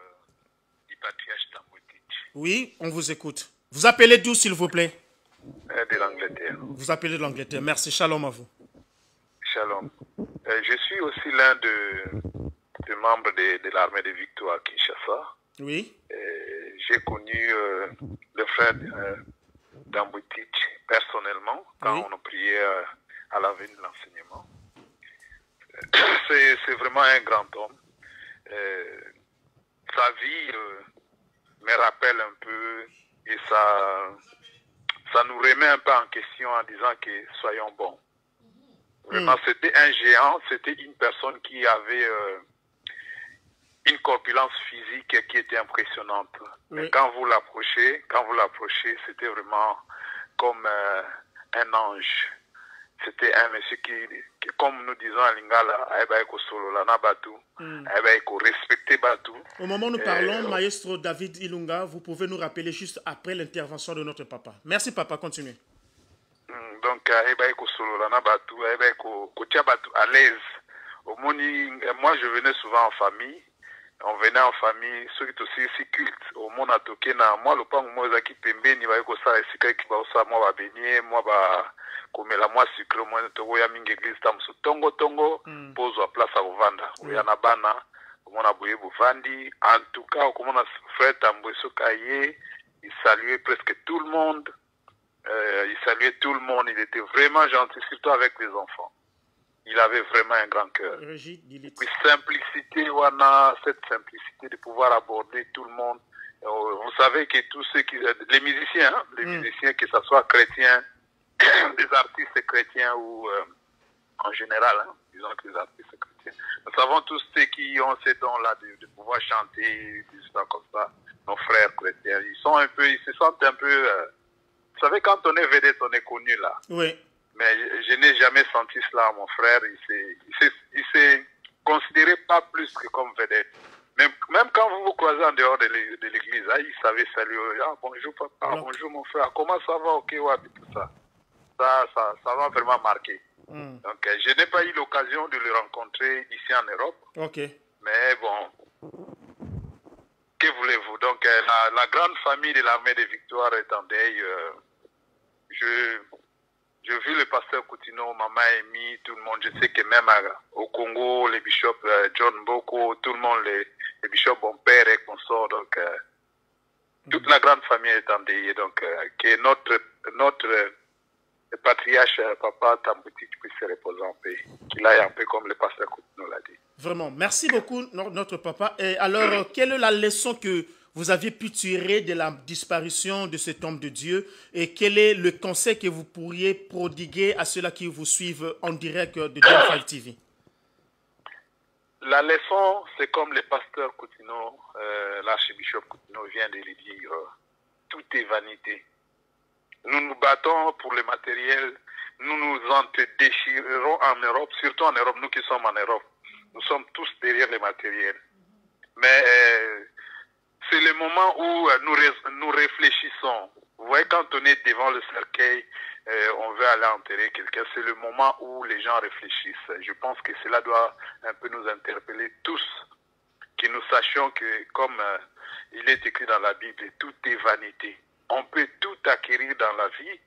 du patriarche Tambwe Teach. Oui, on vous écoute. Vous appelez d'où, s'il vous plaît? De l'Angleterre. Vous appelez de l'Angleterre. Merci, shalom à vous. Shalom. Je suis aussi l'un des membres de l'armée de Victoire Kinshasa. Oui. J'ai connu le frère Tambwe Teach personnellement quand on priait à la veine de l'enseignement. C'est vraiment un grand homme. Sa vie me rappelle un peu et ça nous remet un peu en question en disant que soyons bons. Vraiment, c'était un géant, c'était une personne qui avait une corpulence physique qui était impressionnante. Oui. Mais quand vous l'approchez, c'était vraiment comme un ange. C'était un monsieur qui, comme nous disons à Lingala, respecter Batu. Au moment où nous parlons, maestro David Ilunga, vous pouvez nous rappeler juste après l'intervention de notre papa. Merci papa, continuez. Donc, à l'aise. Moi, je venais souvent en famille. On venait en famille, ceux qui aussi si culte, au monde a toqué na moi le pan moi qui pembe ni va ko ça si qui va ça moi va bénir moi va comme la moi sucre moi to ya mingi église tam so tongo pose à place à vendre ya na bana comme on a boué buvandi en tout cas comme on a frère Tambwe Sokaye, il saluait presque tout le monde, il était vraiment gentil surtout avec les enfants. Il avait vraiment un grand cœur. Puis simplicité, on a cette simplicité de pouvoir aborder tout le monde. Vous savez que tous ceux qui, les musiciens, musiciens, que ce soit chrétiens, des artistes chrétiens ou en général, disons que les artistes chrétiens, nous savons tous ceux qui ont ces dons-là de pouvoir chanter, des histoires comme ça, nos frères chrétiens, ils se sentent un peu, vous savez, quand on est vedette, on est connu là. Oui. Mais je n'ai jamais senti cela, mon frère. Il s'est considéré pas plus que comme vedette. Même quand vous vous croisez en dehors de l'église, ils savaient saluer. Ah, bonjour papa, bonjour mon frère, comment ça va, ok, ouais, tout ça. Ça m'a vraiment marqué. Donc, je n'ai pas eu l'occasion de le rencontrer ici en Europe. Ok. Mais bon, que voulez-vous? Donc, la grande famille de l'armée de Victoire est en deuil. J'ai vu le pasteur Coutinho, Maman Amy, tout le monde. Je sais que même au Congo, les bishops John Boko, tout le monde, les bishops Bonpère et consorts. Donc, toute la grande famille est en deuil. Donc, que notre patriarche, Papa Tambouti, puisse se reposer en paix. Qu'il aille en paix comme le pasteur Coutinho l'a dit. Vraiment. Merci beaucoup, notre papa. Et alors, quelle est la leçon que vous aviez pu tirer de la disparition de cet homme de Dieu et quel est le conseil que vous pourriez prodiguer à ceux-là qui vous suivent en direct de Gen5 TV? La leçon, c'est comme le pasteur Coutinho, l'archbishop Coutinho vient de le dire, tout est vanité. Nous nous battons pour le matériel, nous nous déchirerons en Europe, surtout en Europe, nous qui sommes en Europe. Nous sommes tous derrière le matériel. Mais c'est le moment où nous réfléchissons. Vous voyez, quand on est devant le cercueil, on veut aller enterrer quelqu'un, c'est le moment où les gens réfléchissent. Je pense que cela doit un peu nous interpeller tous, que nous sachions que, comme il est écrit dans la Bible, tout est vanité. On peut tout acquérir dans la vie,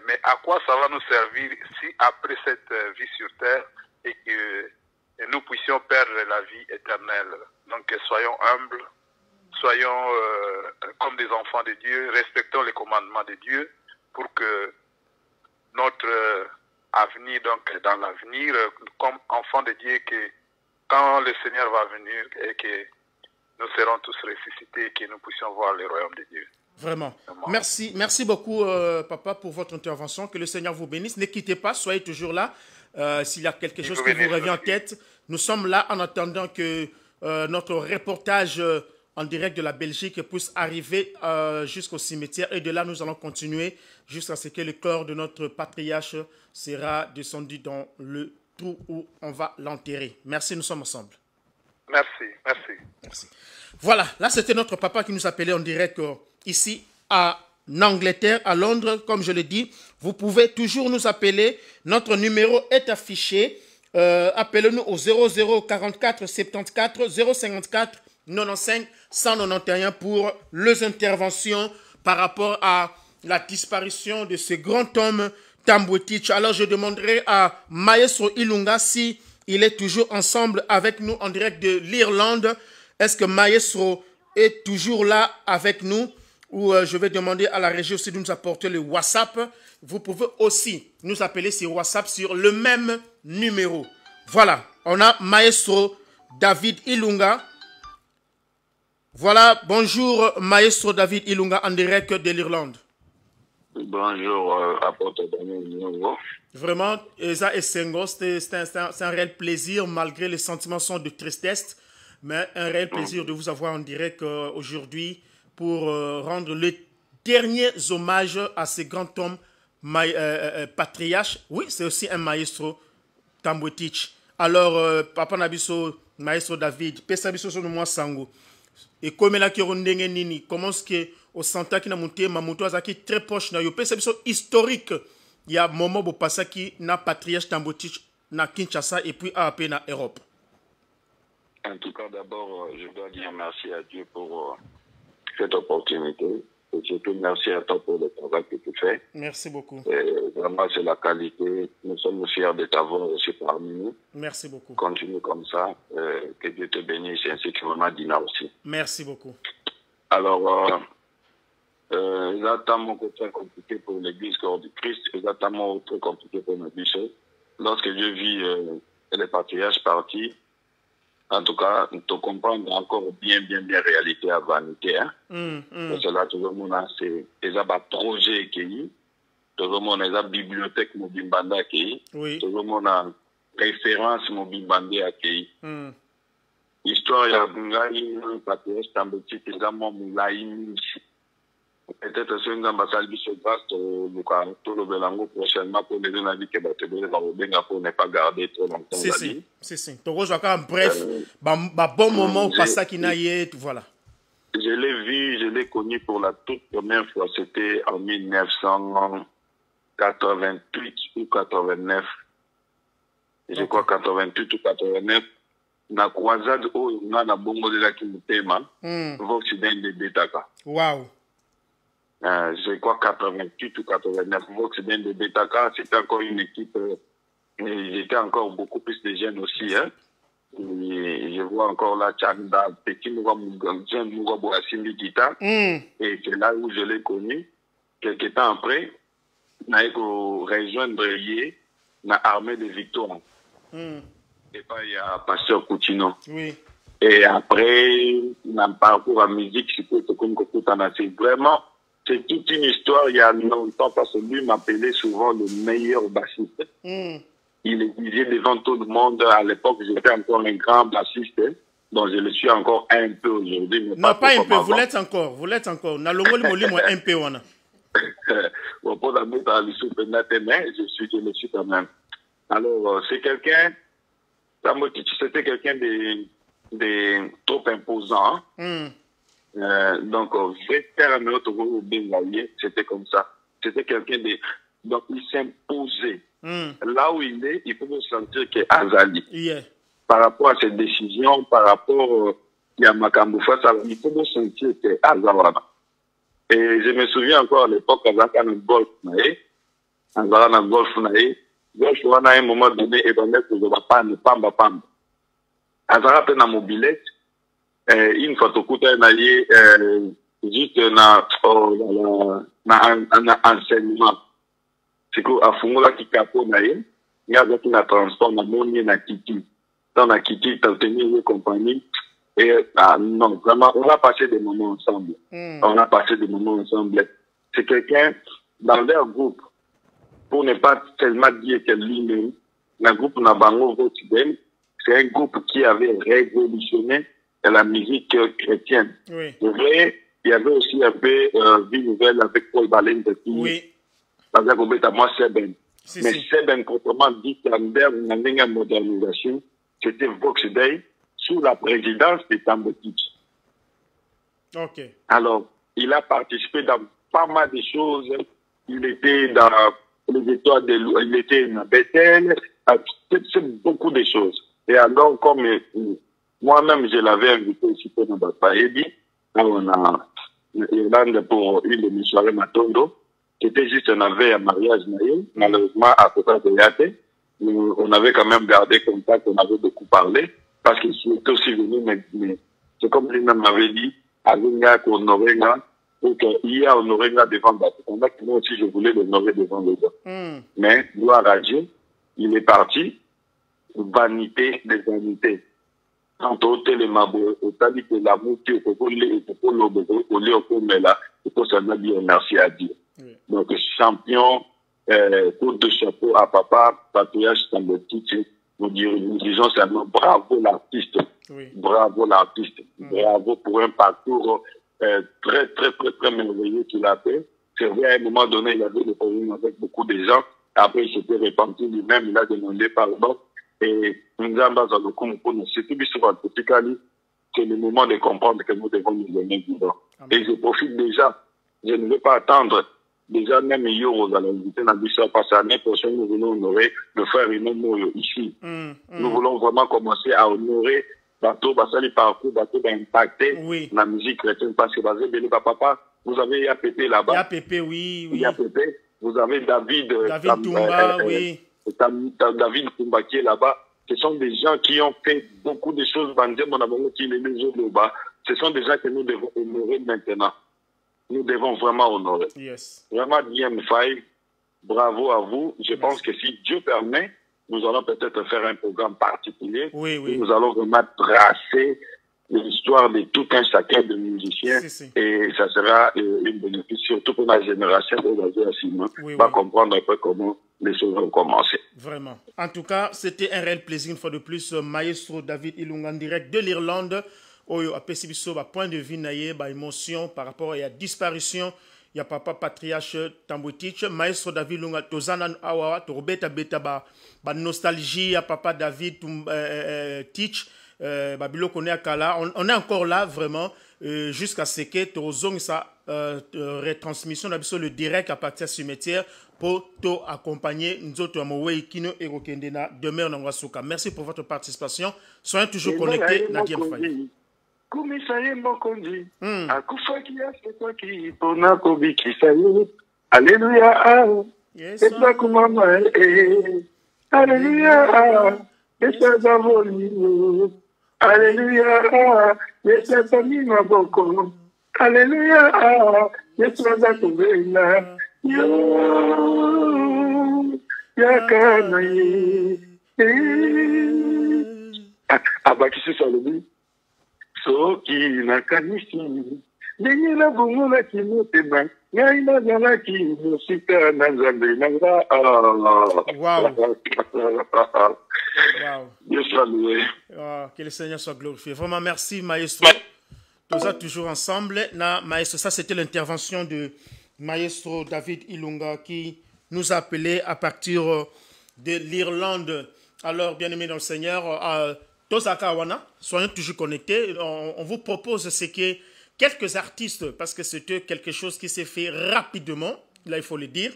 mais à quoi ça va nous servir si après cette vie sur terre et que nous puissions perdre la vie éternelle? Donc soyons humbles, soyons comme des enfants de Dieu, respectons les commandements de Dieu pour que notre avenir, donc dans l'avenir, comme enfants de Dieu, que quand le Seigneur va venir et que nous serons tous ressuscités et que nous puissions voir le royaume de Dieu. Vraiment. Merci beaucoup, papa, pour votre intervention. Que le Seigneur vous bénisse. Ne quittez pas, soyez toujours là. S'il y a quelque chose qui vous revient en tête, nous sommes là en attendant que notre reportage en direct de la Belgique puisse arriver jusqu'au cimetière. Et de là, nous allons continuer jusqu'à ce que le corps de notre patriarche sera descendu dans le trou où on va l'enterrer. Merci, nous sommes ensemble. Merci. Voilà, là c'était notre papa qui nous appelait en direct ici en Angleterre, à Londres. Comme je l'ai dit, vous pouvez toujours nous appeler. Notre numéro est affiché. Appelez-nous au 00 44 74 054 95 191 pour les interventions par rapport à la disparition de ce grand homme Tambouetich. Alors je demanderai à Maestro Ilunga si il est toujours ensemble avec nous en direct de l'Irlande. Est-ce que Maestro est toujours là avec nous? Ou je vais demander à la régie aussi de nous apporter le WhatsApp. Vous pouvez aussi nous appeler sur WhatsApp sur le même numéro. Voilà, on a Maestro David Ilunga. Voilà, bonjour Maestro David Ilunga en direct de l'Irlande. Bonjour, apôtre Daniel. Vraiment, Eza et Sengo, c'est un réel plaisir, malgré les sentiments sont de tristesse, mais un réel plaisir de vous avoir en direct aujourd'hui pour rendre les derniers hommages à ce grand homme patriarche. Oui, c'est aussi un maestro, Tambouetich. Alors, Papa Nabiso, Maestro David, Pesa Biso sur moi sango. Et comme là qui rondenge nini, comment est-ce que au Santa qui n'a monté ma moto azaki très proche na yo Pesa Biso historique. Il y a moment où passa qui n'a patriarche Tambouetich na Kinshasa et puis à na Europe. En tout cas, d'abord, je dois dire merci à Dieu pour cette opportunité. Et surtout, merci à toi pour le travail que tu fais. Merci beaucoup. Vraiment, c'est la qualité. Nous sommes fiers de t'avoir aussi parmi nous. Merci beaucoup. Continue comme ça. Que Dieu te bénisse, ainsi que Maman Dina aussi. Merci beaucoup. Alors, exactement très compliqué pour l'Église corps du Christ, exactement très compliqué pour notre bishop. Lorsque Dieu vit les patriarches partis, en tout cas, nous te comprendre encore bien réalité à vanité. Hein? Parce que là, tout le monde a un projet qui est, tout le monde a une bibliothèque Mobimbanda qui est, tout le monde a référence Mobimbanda qui est. L'histoire, il y a un patriarche Tambouetich, il y a un peut-être si on a basal biso grâce au le belango prochainement pour les deux avis que pour ne pas garder trop longtemps. C'est bref, bon moment au passage qui n'a voilà. Je l'ai vu, je l'ai connu pour la toute première fois, c'était en 1988 ou 89. Je crois 88 ou 89. Na croisade où on a la bongo de la Kimutema, Voxiden de Betaka. Wow. Je crois 88 ou 89. Voxiden de Betaka, c'était encore une équipe, j'étais encore beaucoup plus de jeunes aussi. Hein. Et je vois encore là Chanda, Petit Jean Mougabo Simbi Guita. Et c'est là où je l'ai connu. Quelques temps après, on a rejoindre la armée de Victoire. Et pas il y a Pasteur Coutinho. Oui. Et après, dans le parcours en musique, c'est vraiment, c'est toute une histoire. Il y a longtemps, parce que lui m'appelait souvent le meilleur bassiste. Il exigeait devant tout le monde. À l'époque, j'étais encore un grand bassiste. Donc, je le suis encore un peu aujourd'hui. Non, pas un peu. Vous l'êtes encore. Vous l'êtes encore. Na longo limoli moi un peu wana. Bon, pour la mettre à l'issue de notre main, je le suis quand même. Alors, c'est quelqu'un. C'était quelqu'un de trop imposant. Donc, c'était comme ça. C'était quelqu'un de... Donc, il s'imposait. Là où il est, il faut sentir qu'il est Azali. Par rapport à ses décisions, par rapport à Makambo face à il faut sentir qu'il est Azawana. Et je me souviens encore à l'époque, Azaka na golf nae. Azaka na golf nae. Golf wana à un moment donné, et ben que je pas ne pamba. Azaka pe na mobilette. Une photocoute na yé juste na enseignement. C'est que à Fungola qui capo na yé, il y a qui na transport na moni na Kiti. Dans la Kiti, t'as tenu une compagnie. Et non, vraiment, on a passé des moments ensemble. On a passé des moments ensemble. C'est quelqu'un dans leur groupe. Pour ne pas tellement dire que lui-même, le groupe Nabango Votibel, c'est un groupe qui avait révolutionné la musique chrétienne. Oui. C'est vrai, il y avait aussi un peu Vie Nouvelle avec Paul Baleine de Pille. Oui. Parce que moi, Seben. Mais Seben, proprement dit, en dernière modernisation, c'était Vox Day sous la présidence de Tambotich. Ok. Alors, il a participé dans pas mal de choses. Il était dans les étoiles de l'eau, il était dans Bethel, c'est beaucoup de choses. Et alors, comme moi-même, je l'avais invité ici pour nous Bapaébi, on a Irlande pour une de mes soirées Matondo, qui était juste un mariage, malheureusement, à côté de Yate. On avait quand même gardé contact, on avait beaucoup parlé, parce qu'il était aussi venu, mais c'est comme lui-même m'avait dit, Azinga, Onorenga, donc il y a Onorenga devant Bateau. Moi aussi, je voulais l'honorer devant les gens. Mais, gloire à Dieu, il est parti, vanité des vanités. Quand on te le mabo, on t'a dit que l'amour qui est au il faut seulement dire merci à Dieu. Donc, champion, coup de chapeau à papa, patriarche Tambotich, nous disons seulement bravo l'artiste. Bravo l'artiste. Bravo pour un parcours très merveilleux qu'il a fait. C'est vrai, à un moment donné, il avait des problèmes avec beaucoup de gens. Après, il s'était repenti lui-même, il a demandé pardon. Et nous avons c'est le moment de comprendre que nous devons nous donner du don. Et je profite déjà, je ne veux pas attendre. Déjà, même hier, on a invité la mission parce que l'année prochaine, nous voulons honorer le frère Inomo ici. Nous voulons vraiment commencer à honorer Bateau, Bassali Parcours, Bateau d'impacter la musique chrétienne. Parce que papa, vous avez YAPP là-bas. YAPP, oui. YAPP. Vous avez David Toumba, oui. David Toumba qui est là-bas. Ce sont des gens qui ont fait beaucoup de choses. Ce sont des gens que nous devons honorer maintenant. Nous devons vraiment honorer. Vraiment, DM5, bravo à vous. Je pense que si Dieu permet, nous allons peut-être faire un programme particulier. Nous allons vraiment tracer l'histoire de tout un chacun de musiciens. Et ça sera une bénéfice, surtout pour la génération qui va comprendre un peu comment les choses vont commencer. Vraiment. En tout cas, c'était un réel plaisir, une fois de plus, Maestro David Ilunga, en direct de l'Irlande. Oyo a pesibiso ba point de vue naie ba émotion par rapport à la disparition ya papa patriarche Tambwetich, maestro David Lunga tozana awa torobeta beta ba nostalgie ya papa David Teach babilo connaît kala on est encore là vraiment jusqu'à ce que tozong sa retransmission d'abso le direct à partir du cimetière pour to accompagner nzoto amowe kino erokende na demeure na ngwasuka. Merci pour votre participation, soyez toujours connectés. Nadia Mfaye Kumisaye mokonzi akufaki asekaki pona kobikisa ye. Alléluia. Esa kumama Alléluia. Esa zavoli. Alléluia. Esa tami maboko. Alléluia. Esa zakubela. Yo yakana ye. Abakisi salobi. Soki nakanisi nengila bungula kimotema ngaina zalaki musika na nzambe nanga. Wow. Dieu soit loué. Que le Seigneur soit glorifié. Vraiment merci maestro. Nous sommes toujours ensemble. Na maestro, ça c'était l'intervention de maestro David Ilunga qui nous a appelé à partir de l'Irlande. Alors bien aimé dans le Seigneur, Tozakawana, soyez toujours connectés. On vous propose ce que quelques artistes, parce que c'était quelque chose qui s'est fait rapidement, là il faut le dire.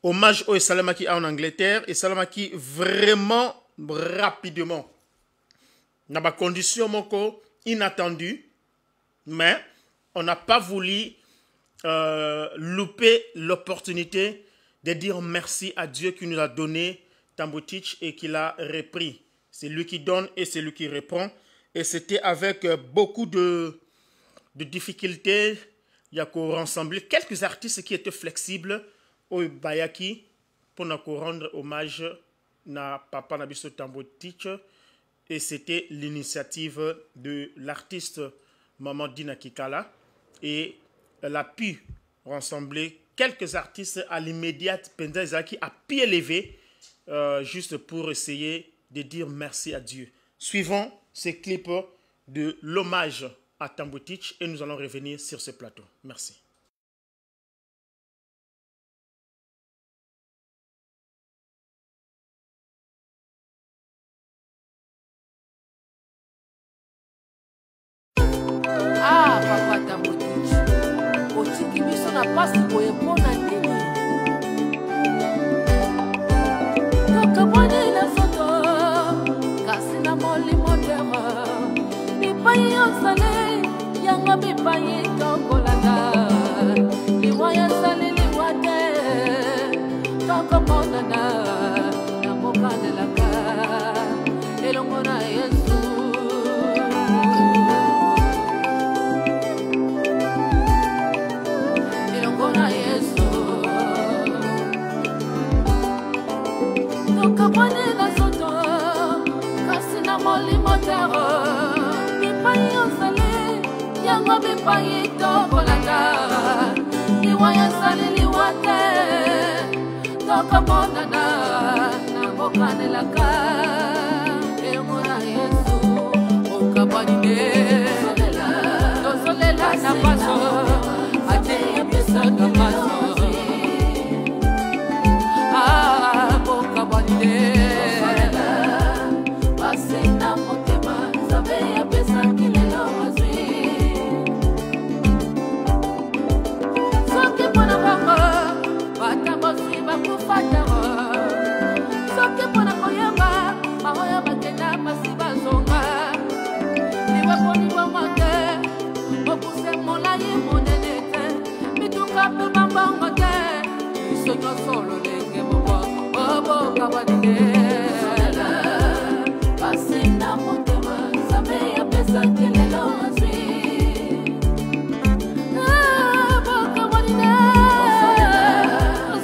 Hommage au Salamaki en Angleterre, et Salamaki vraiment rapidement. Dans ma condition moko inattendue, mais on n'a pas voulu louper l'opportunité de dire merci à Dieu qui nous a donné Tambwetich et qui l'a repris. C'est lui qui donne et c'est lui qui répond. Et c'était avec beaucoup de difficultés. Il y a qu'on rassemblé quelques artistes qui étaient flexibles au Bayaki pour nous rendre hommage à Papa Nabiso Tambwetich. Et c'était l'initiative de l'artiste Maman Dina Kikala. Et elle a pu rassembler quelques artistes à l'immédiate Pendazaki à pied levé juste pour essayer de dire merci à Dieu. Suivons ces clips de l'hommage à Tambwetich et nous allons revenir sur ce plateau. Merci. Ah, papa Tambwetich, otiki biso na pasi boye mpona nini? Tokabone na foto kasi na molimo terre bipai osale yango bipai tokolanda liwa ya sale liwa te tokomonana na mokanelaka elongo na Yesu. Tokabone na soto kasi na molimo terre bipai osale yango bipai tokolanda liwa ya sale liwa te tokomonana na mokanelaka elongo na Yesu. Okabonide tozolela na paso ate ya biso na paso. Solo lenge bobo bobo kabadide pasi na motema sabe ya pesa kelelo azwi boka badide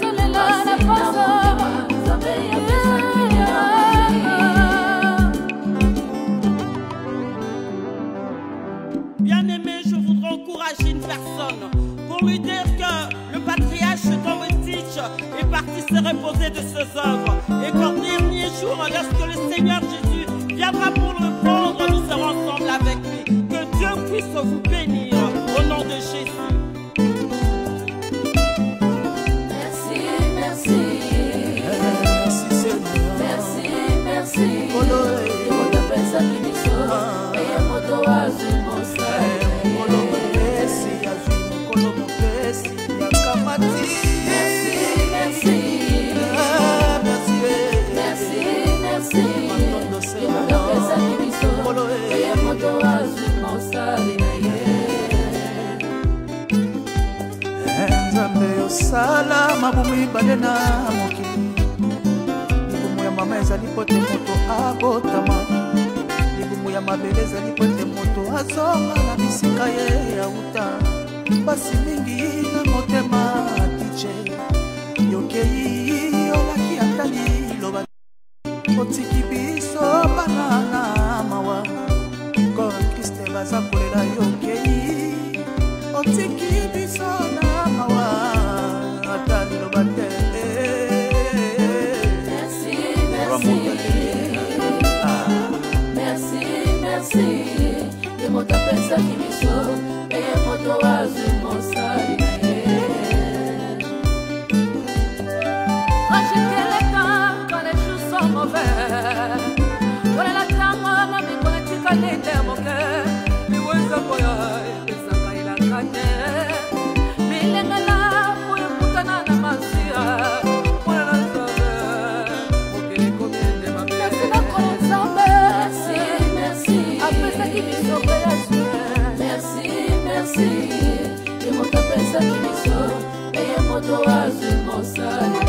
solo la pasa sabe ya pesa kelelo. Bien aimé, je voudrais encourager une personne pour lui dire que le patriarche Tambwetich est parti se reposer de ses œuvres et qu'en dernier jour, lorsque le Seigneur Jésus viendra pour le prendre, nous serons ensemble avec lui. Que Dieu puisse vous bénir au nom de Jésus. mibale na mokili. Libumu ya mama ezali po te moto abotama, libumu ya mabele ezali po te moto azonga na bisika ye ya uta. Basi mingi na motema tiche yokei olaki atali loba otiki biso banana mawa kor Kriste baza kolela yokei otiki biso na mawa atali loba te. Merci, merci, et mon tapin sa qui me sauve, et mon doigt sur mon salut. Rachetez les temps quand les choses sont mauvais. Voilà la trame, ma vie, qu'on a tiré les mon cœur. Mais où est-ce que et ça caille la crâne. Mais il est là pour le boutana na masia. Voilà la trame, pour que les communes de ma mère. Merci d'encore ensemble. Merci, merci. Après ça qui me sauve la sueur. Merci, merci. Et mon tapin ça qui me sauve. Et mon doigt sur mon salut.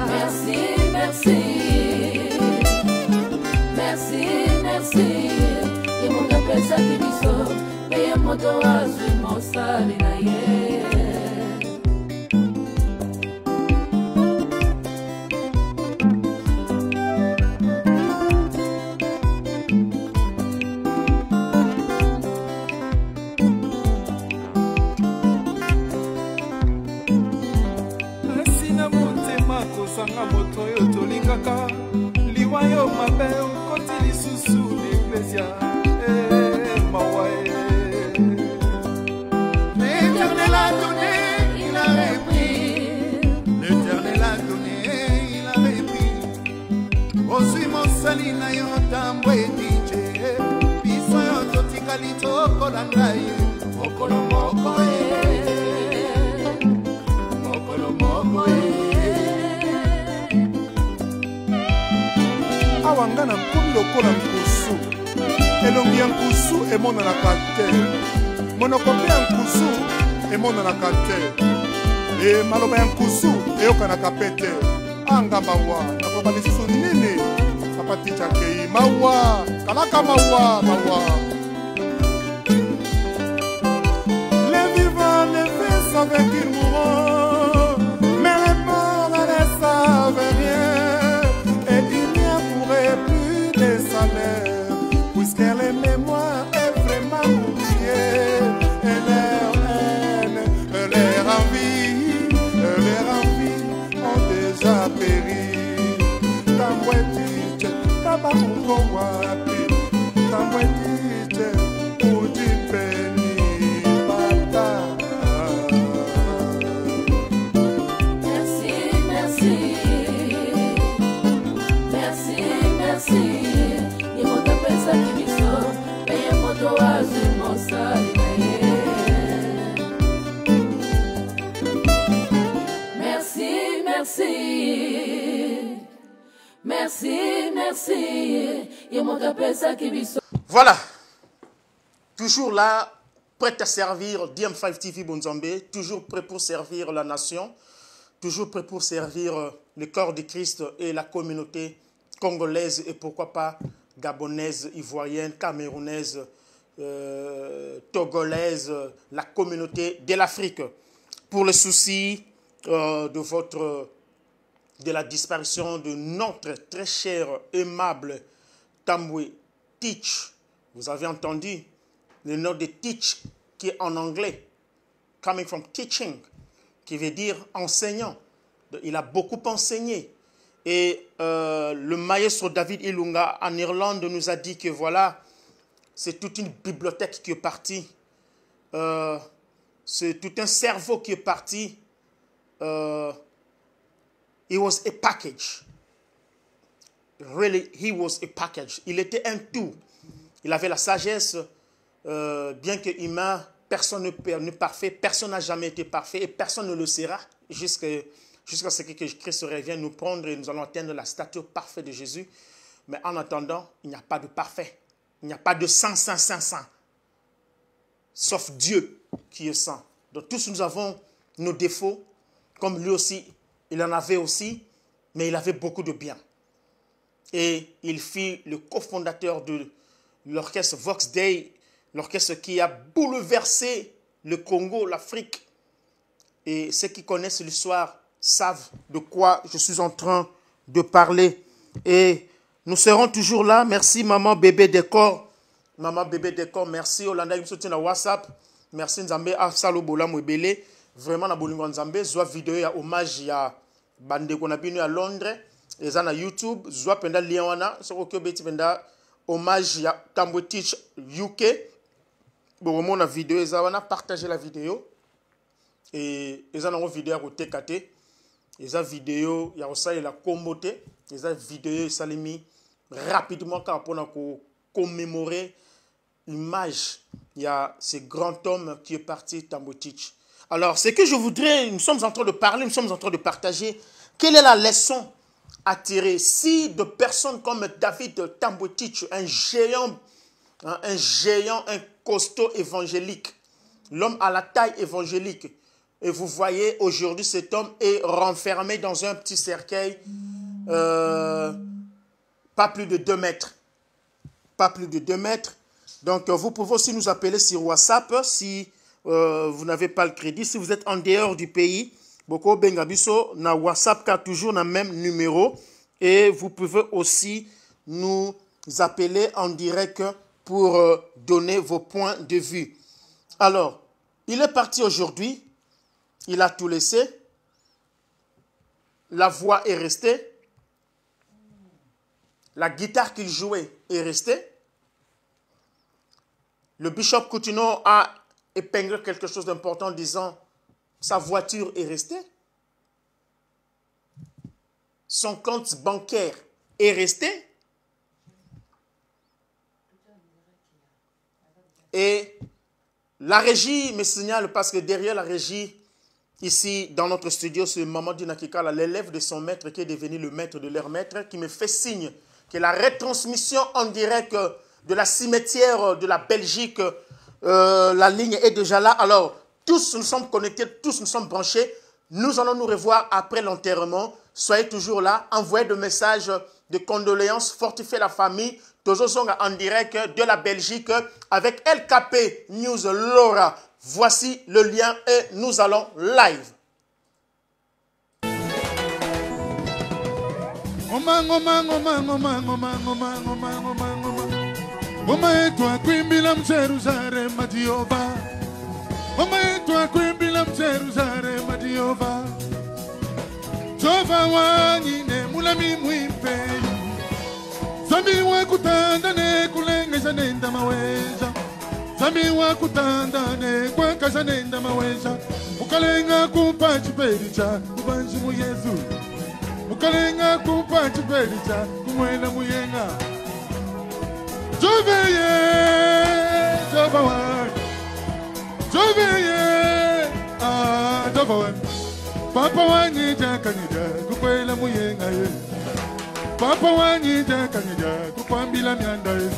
Merci, merci. Merci, merci. Et mon appel ça qui me sauve. Et mon doigt sur mon salut. Sanga moto yo tolingaka liwa yo mabe okoti lisusu l'Ecclesia mawae. L'Éternel a donné, il a repris. L'Éternel a donné, il a repris. Ozwi mosali na yo ntambo etije biso yo totikali tokola ngai mokolo moko mokolo moko awanga na nkumi lokola nkusu elongi ya nkusu emonanaka te monoko mpe ya nkusu emonanaka te maloba ya nkusu eyokanaka pe te anga mawa nakoba lisusu nini papa ticha kei mawa kalaka mawa mawa. Les vivants ne savent qu'ils mourront, mais les morts ne savent rien. Plus de salaire, puisque les mémoires est vraiment oubliée. Et leur haine, leur envie ont déjà péri. Tambouetite, tabakuko wapi, tambouetite, udipeni bata. Merci, merci. Merci, et mon tapin ça qui me sauve, et mon doigt sur mon salut. Merci, merci. Merci, merci, et mon tapin ça qui me sauve. Voilà, toujours là, prêt à servir DM5 TV Bonzambé, toujours prêt pour servir la nation, toujours prêt pour servir le corps de Christ et la communauté congolaise et pourquoi pas gabonaise, ivoirienne, camerounaise, togolaise, la communauté de l'Afrique. Pour le souci de la disparition de notre très cher, aimable Tambwe Teach. Vous avez entendu le nom de Teach qui est en anglais, coming from teaching, qui veut dire enseignant. Il a beaucoup enseigné. Et le maestro David Ilunga en Irlande nous a dit que voilà, c'est toute une bibliothèque qui est partie. C'est tout un cerveau qui est parti. It was a package. Really, he was a package. Il était un tout. Il avait la sagesse, bien que humain, personne n'est parfait, personne n'a jamais été parfait et personne ne le sera jusqu'à ce que Christ revienne nous prendre et nous allons atteindre la stature parfaite de Jésus. Mais en attendant, il n'y a pas de parfait. Il n'y a pas de saint. Sauf Dieu. qui est saint. Donc tous nous avons nos défauts, comme lui aussi, il en avait aussi, mais il avait beaucoup de bien. Et il fut le cofondateur de l'orchestre Vox Dei, l'orchestre qui a bouleversé le Congo, l'Afrique. Et ceux qui connaissent l'histoire savent de quoi je suis en train de parler. Et nous serons toujours là. Merci maman bébé décor. Maman bébé décor, merci. Olanda il me soutient à WhatsApp. Merci Nzambe Afsalo Bola Mwebele. Vraiment na bolingo Nzambe. Zwa vidéo ya hommage ya bande qu'on a binu à Londres. Et ça na YouTube. Zwa penda lien wana. Soko kyo beti penda hommage ya Tambwetich UK. Bon mon vidéo ça wana partager la vidéo. Et ça na vidéo à TKT. Et ça vidéo ya ça la comboté. Et ça vidéo ça mis rapidement car pour commémorer l'image, il y a ce grand homme qui est parti, Tambwetich. Alors, ce que je voudrais, nous sommes en train de parler, nous sommes en train de partager, quelle est la leçon à tirer si de personnes comme David Tambwetich, un géant, un costaud évangélique, l'homme à la taille évangélique, et vous voyez aujourd'hui cet homme est renfermé dans un petit cercueil, pas plus de 2 mètres. Pas plus de 2 mètres. Donc, vous pouvez aussi nous appeler sur WhatsApp si vous n'avez pas le crédit. Si vous êtes en dehors du pays, Boko Bengabiso, na WhatsApp, car toujours le même numéro. Et vous pouvez aussi nous appeler en direct pour donner vos points de vue. Alors, il est parti aujourd'hui. Il a tout laissé. La voix est restée. La guitare qu'il jouait est restée. Le bishop Coutinho a épinglé quelque chose d'important en disant sa voiture est restée. Son compte bancaire est resté. Et la régie me signale, parce que derrière la régie, ici dans notre studio, c'est Mamadou Nakikala, l'élève de son maître qui est devenu le maître de leur maître, qui me fait signe que la retransmission en direct de la cimetière de la Belgique, la ligne est déjà là. Alors, tous nous sommes connectés, tous nous sommes branchés. Nous allons nous revoir après l'enterrement. Soyez toujours là. Envoyez des messages de condoléances. Fortifiez la famille. Toujours en direct de la Belgique avec LKP News Laura. Voici le lien et nous allons live. Mama yetu akwimbila mjeruzalema Jehova. Mama yetu akwimbila mjeruzalema Jehova. Jehova wanyine mulami mwimpe. Zambi wakutanda ne kulengesha nenda maweza. Zambi wakutanda ne kwekasha nenda maweza. Ukalenga kumpa chipericha kubanji mu Yesu. Ukalenga kumpa chipericha kumwena muyenga. Joveye, Jovawan, Joveye, Jovawan. Papa wanyi jakanija, kukwela muyenga ye. Papa wanyi jakanija, kukwambila mianda ye.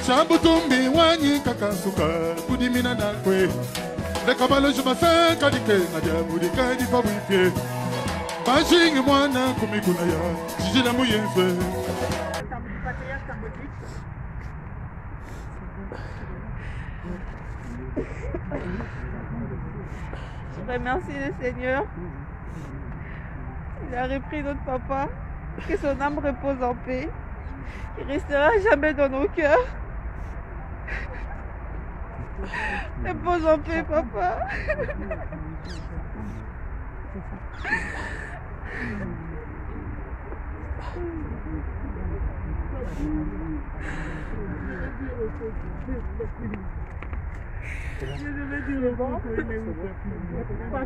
Shambu tumbi wanyi kakasuka, kudimina nakwe. Dekabalo jumasa kadike, ngajabu dikadi pabwipye. Bashingi mwana kumikuna ya, jijila muyenze. Je remercie le Seigneur. Il a repris notre papa. Que son âme repose en paix. Il restera jamais dans nos cœurs. Repose en paix, papa.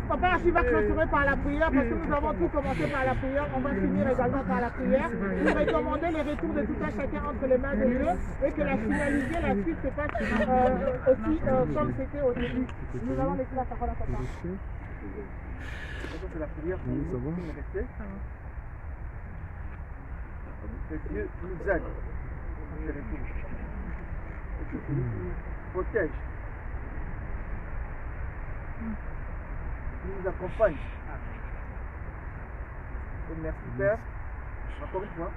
Papa, tu vas clôturer par la prière parce que nous avons tout commencé par la prière. On va finir également par la prière. Nous recommandons les retours de tout un chacun entre les mains de Dieu et que la finalité, la suite se passe aussi comme c'était au début. Nous allons laisser la parole à papa. C'est la prière pour nous rester. Que Dieu nous aide. Et que Dieu nous protège. Il nous accompagne. Et merci Père, encore une fois,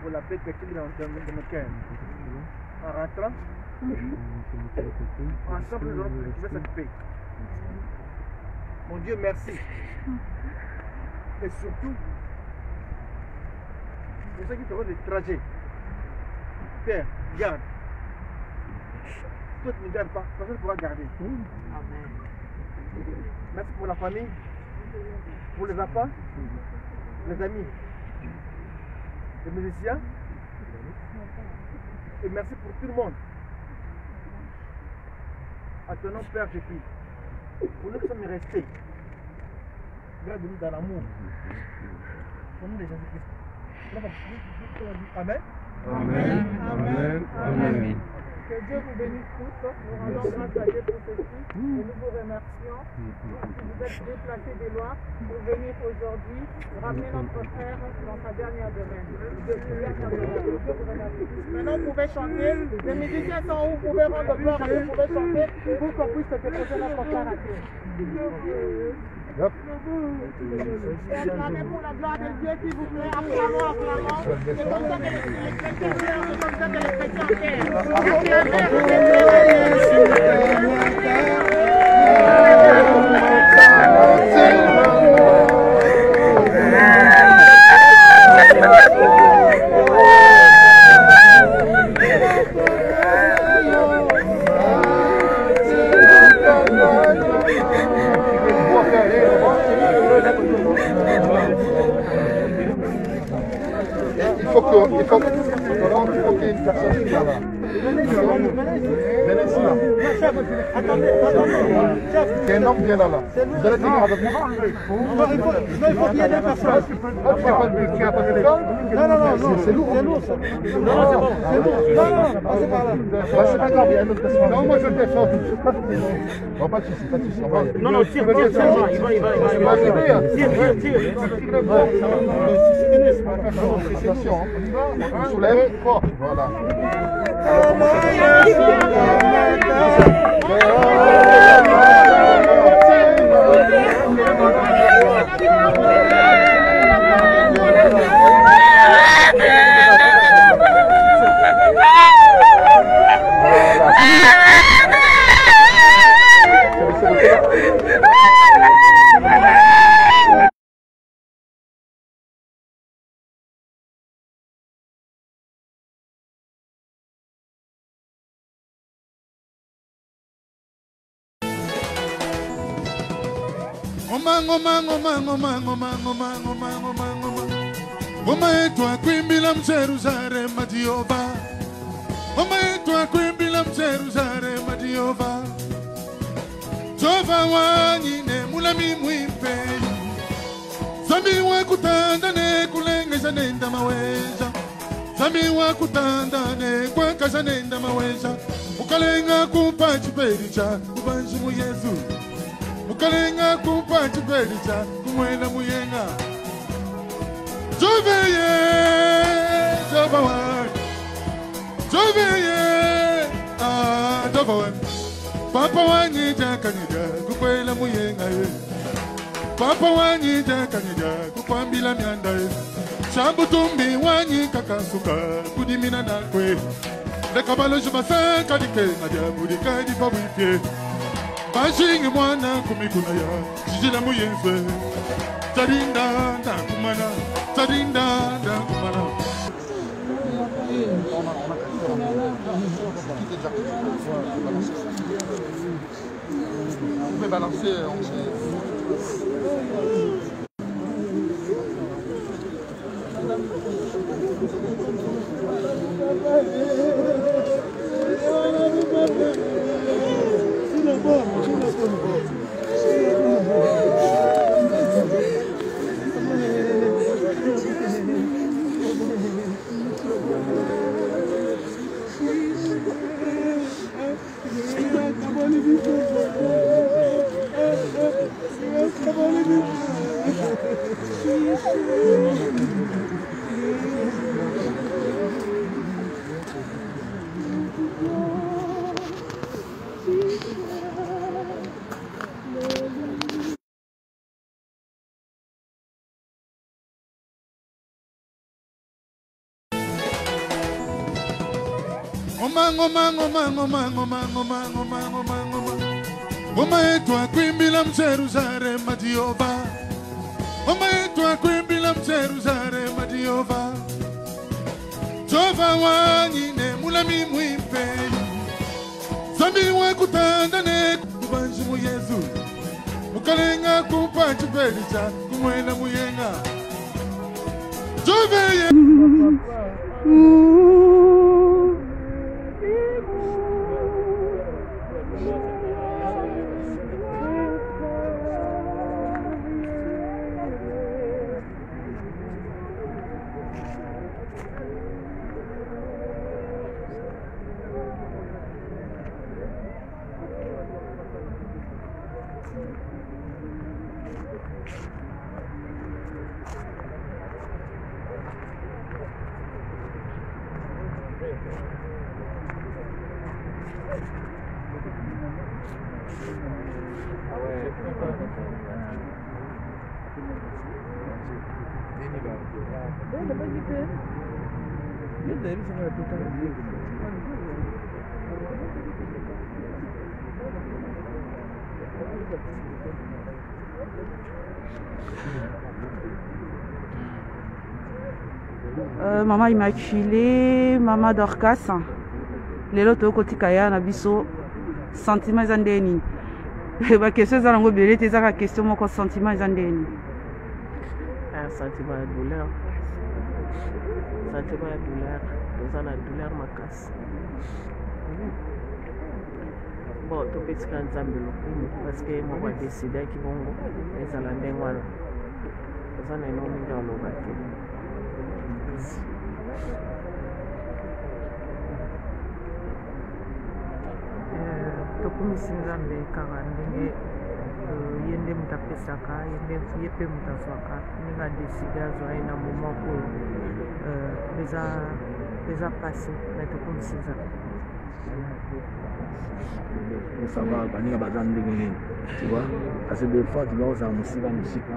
pour la paix que tu as dans nos cœurs. En rentrant, ensemble nous allons cultiver cette paix. Mon Dieu, merci. Et surtout, pour ceux qui te rendent des trajets, Père, garde. Toi, tu ne gardes pas, personne ne pourra garder. Amen. Merci pour la famille, pour les enfants, les amis, les musiciens. Et merci pour tout le monde. À ton nom, Père, je prie. Pour nous qui sommes restés, garde-nous dans l'amour. Pour nous, les Jésus-Christ. Amen. Amen. Amen. Amen. Que Dieu vous bénisse tous. Nous rendons grâce à Dieu pour ceci. Et nous vous remercions. Vous êtes déplacés des lois pour venir aujourd'hui ramener notre frère dans sa dernière demeure. Dieu vous remercie. Maintenant, vous pouvez chanter. Les musiciens sont où? Vous pouvez rendre gloire à Dieu. Vous pouvez chanter pour qu'on puisse déposer notre frère à Dieu. Et acclamez pour la gloire de Dieu, s'il vous plaît. Acclamons, acclamons. C'est comme ça que les chrétiens pleurent, c'est comme ça que les chrétiens Il faut qu'il y ait une personne qui va là. Attendez. Un homme vient là. Vous allez tenir avec moi. Il faut qu'il y ait des personnes. Non, c'est lourd. ça. Non, c'est bon. Passez par là. C'est pas grave, il y a une autre personne. Non, moi je le défends. Non, pas de soucis. Non, tire, il va. Tire. Attention, on y va. On soulève fort. Voilà. Ngoma yetu akuimbila mjeruzalema Jehova. Ngoma yetu akuimbila mjeruzalema Jehova. Jehova wanyine mulami mwimpe. Zambi wakutanda ne kulengesha nenda maweza. Zambi wakutanda ne kwakasha nenda maweza. Ukalenga kumpa chipericha kubanjimu Yesu. Ukalenga kumpa chipericha kumwena muyenga. Joveye, Jovawan, Jovawan. Papa wanyi jakanyija kukwela muyenga ye. Papa wanyi jakanyija kukwambila myanda ye. Shambu tumbi wanyi kakasuka kudimina nakwe. Lekabalo jumasa kadike ngajabu dikadi pabwipye. Bashingi mwana kumikuna ya jijila muyenze. Tarinda kumana. Vous pouvez balancer. ngoma ngoma ngoma ngoma ngoma ngoma ngoma ngoma ngoma ngoma yetu akwimbila mjeruzalema Jehova ngoma yetu akwimbila mjeruzalema Jehova Jehova wanyine mulami mwimpeni zambi wakutandane kubanji mu Yesu mukalenga kumpa chipelicha kumwena muyenga Jehova ye Maman Immaculée, Maman Dorcas, lelo tokotika ya na biso sentiment eza ndeni. Ba question za lango belete eza ka question moko sentiment eza ndeni. Sentiment de douleur. Sentiment de douleur, eza na douleur makasi. Bon, topetika nzambe lokumu parce que moko adeside ki bongo ezala ndenge wana. Eza na eno mingi aloba te. Tokumisi nzambe kaka ndenge ye nde mutu apesaka ye mpe mutu azwaka ndenge adeside azwa ye na moment oyo eza pasi me tokumisi nzambe savoir baninga baza ndenge nini tu vois parce que des fois tu dois ozala mosika mosika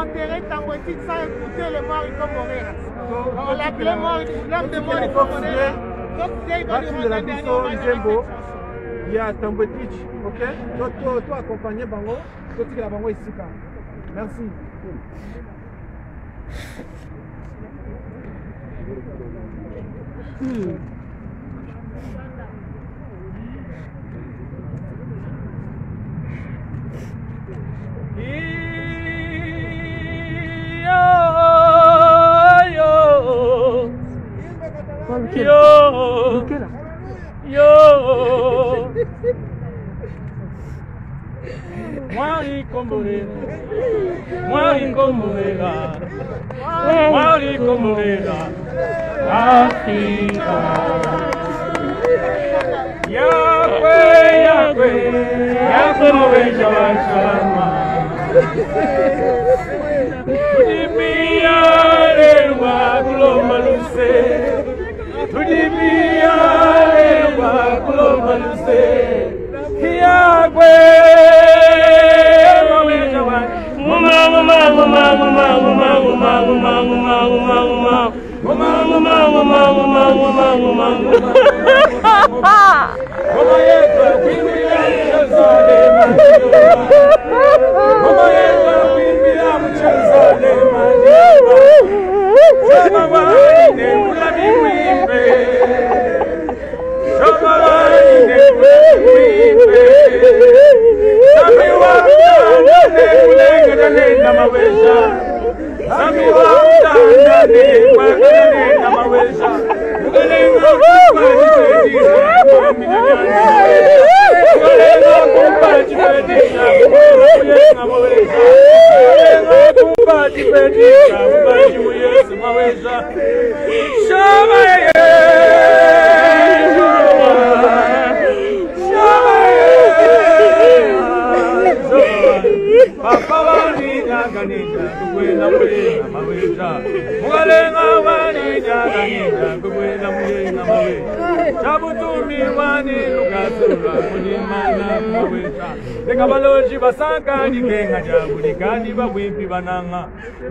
enterrer Tambouétich sans écouter le mort Ikomorera. On l'appelait mort, l'homme de mort Ikomorera. Donc, il doit lui rendre un dernier hommage. Il y a Tambouétich, ok? Toi accompagné Bango, toi tu es la Bango ici. Merci. Mwari komorera, Afrika. Yahweh mwenye washama. Tudimia lewa kulomaluse, tudimia lewa kulomaluse. Yahweh mwenye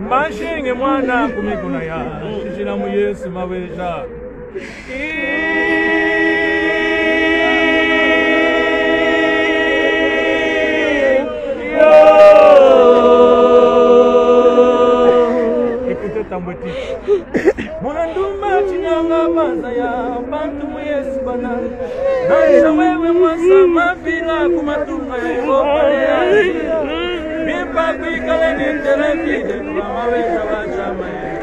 Mashinge mwana kumikuna ya Shishina mu Yesu maweja Écoutez Tambouétich Mwanduma chinyanga maza ya Bantu mu Yesu bana Naisha wewe mwasa mafila kumatunga ya Iwopa ya Bimba kuikale ni telefide Kumaweza wachama ya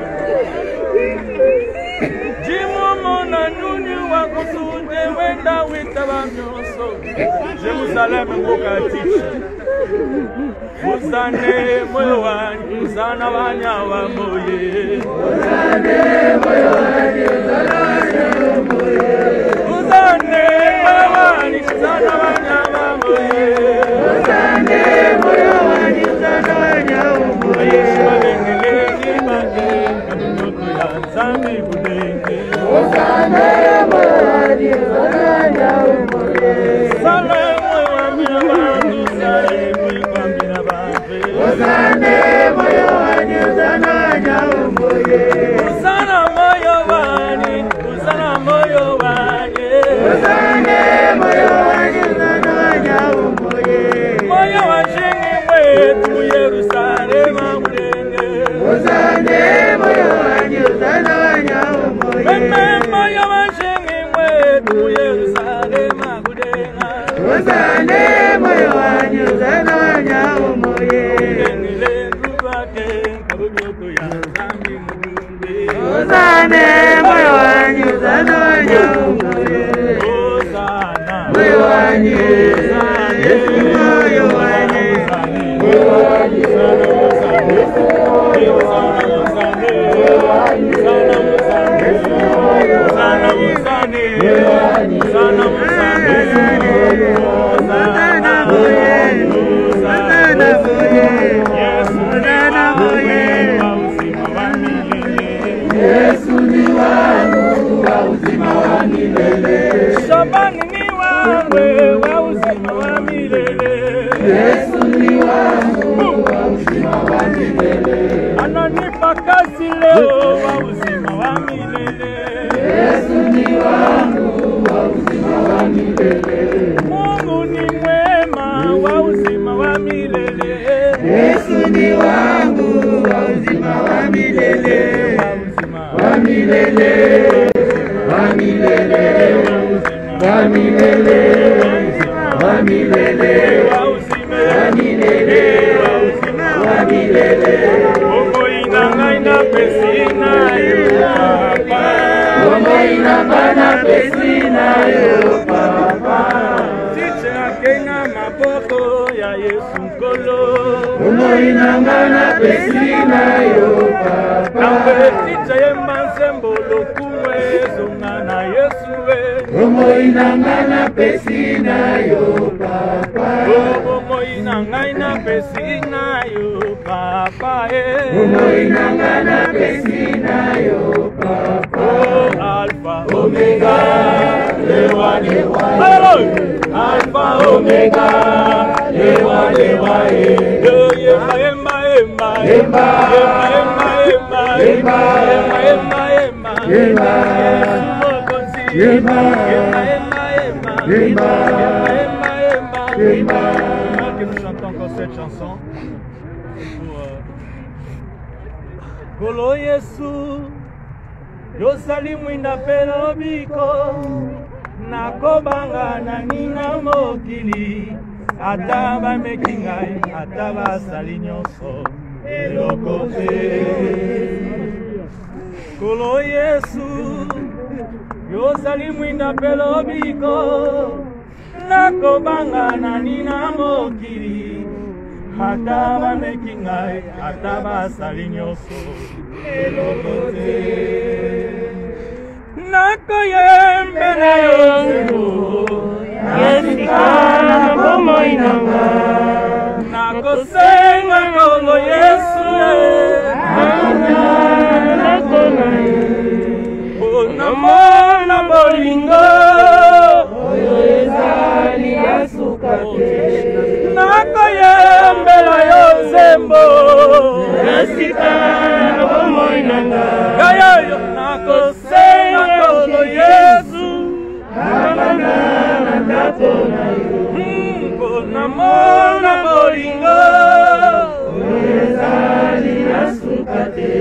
Jimomo na nuni wakusunde Wenda wita wa myoso Jerusalem mbuka ticha Uzane moyo wani Uzana wanyawa moye Uzane moyo wani Uzana wanyawa moye Uzane moyo wani Uzana wanyawa moye Uzane moyo wani Uzana wanyawa moye Shimalengeleni mange Kanunoto ya nzambi budenge Uzane moyo wani Uzana wanyawa moye Sale moyo wani Uzana Sale Uzane moyo wani Uzana wanyawa moye Uzana moyo wani Uzana moyo wani Uzane moyo wani Uzana wanyawa moye Moyo washingi mwetu Yerusalema mudenge Uzane moyo wani Uzana wanyawa moye Meme moyo washingi mwetu Yerusalema mudenga Uzane moyo wani Uzana wanyawa moye Uzane moyo wani Uzana wanyawa moye moyo wani Yesu moyo wani moyo wani Yesu ni wangu wa uzima wa milele. Shabani ni wangu wa uzima wa milele. Yesu ni wangu wa uzima wa milele. Yesu leo wa uzima wa milele. Yesu ni wangu wa uzima wa milele. Mungu ni mwema wa uzima wa milele. Yesu ni wangu wa uzima wa milele. Wa milele. Wa milele. Wa milele. Wa milele. Wa milele. Wa milele. Bongo inanga ina pesina yo papa. Bongo inanga na pesina yo papa. Tiche akena maboko ya Yesu nkolo. Bongo inanga na pesina yo papa. Ambe tiche yemba nsembolo kumwe zonga na Yesu we. Bongo inanga na pesina yo papa. Bongo inanga ina pesina yo papa. Bongo inanga na pesina yo papa. Alpha Omega, lewa lewa. Alpha Omega, lewa lewa. Yemba yemba yemba Yemba yemba yemba yemba yemba Yemba Yemba Yemba Yemba. Que nous chantons encore cette chanson pour Kolo Yesu Yosali mwinda pelo biko nakobanga na nina mokili ata bameki ngai ata basali nyonso eloko te. Kolo Yesu yozali mwinda pelo biko nakobanga na nina mokili ata bameki ngai ata basali nyonso eloko te. Nakoyembela yo nzembo yesika na bomoi nanga nakosenga Kolo Yesu nakona onamona bolingo oyo ezali ya suka te. Nakoyembela yo nzembo yesika na bomoi nanga yayo nakosenga Kolo Yesu nakona na ndako na yo onamona bolingo oyo ezali ya suka te.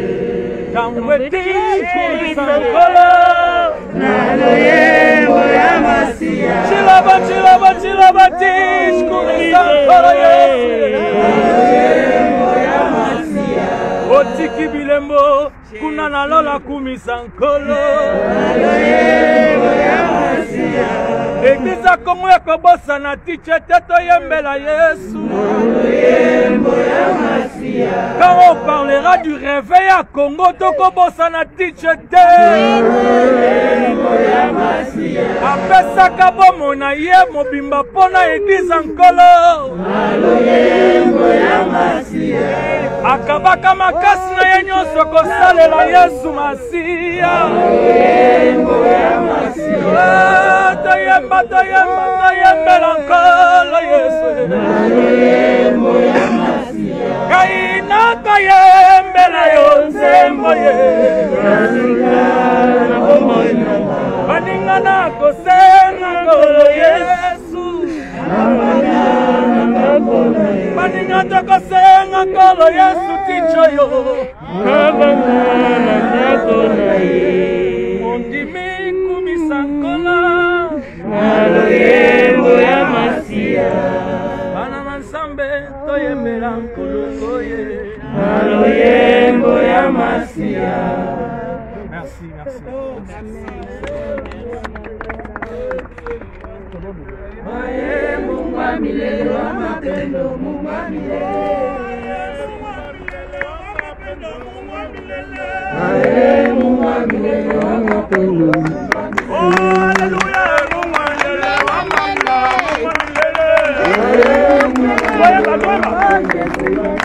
Naloyembo ya Masia. Chilaba chilaba chilaba tish kumisankolo Yesu. Naloyembo ya Masia. Otiki bilembo kuna nalola kumisankolo. Naloyembo ya Masia. Eglise Kongo ekobosa na tiche teto yembela Yesu. Naloyembo ya Masia. Quand on parlera du réveil à Congo, tokobosa na tiche te. Naloyembo ya Masia. Apesaka bomona ye mobimba pona eglise nkolo. Naloyembo ya Masia. Akabaka makasi na ye nyonso kosalela Yesu Masia. Naloyembo ya Masia. Toyemba toyemba toyembela nkolo Yesu. Naloyembo ya Masia. Kaina toyembela yo nzembo ye. Nasika na bomoi nanga. Baninga na kosenga Kolo Yesu. Baninga tokosenga Kolo Yesu ticho yo. Kabanga ndako na ye. Mondimi kumisankola. Naloyembo ya Masia. Bana mansambe toyembela nkolo ye. Naloyembo ya Masia. Merci, merci. Maye Mungu wa milele wa mapendo, Mungu wa milele. Maye Mungu wa milele wa mapendo. Oh, haleluya, Mungu wa milele wa mapendo.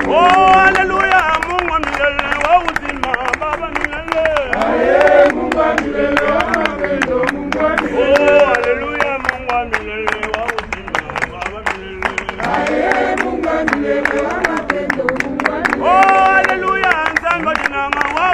Oh, haleluya, Mungu wa milele wa uzima, Baba milele. Maye Mungu wa milele wa mapendo, Mungu wa milele. Oh, haleluya, Mungu wa milele wa uzima, Baba milele. Maye Mungu wa milele wa mapendo, Mungu wa milele. Oh, haleluya, nzango dinanga wa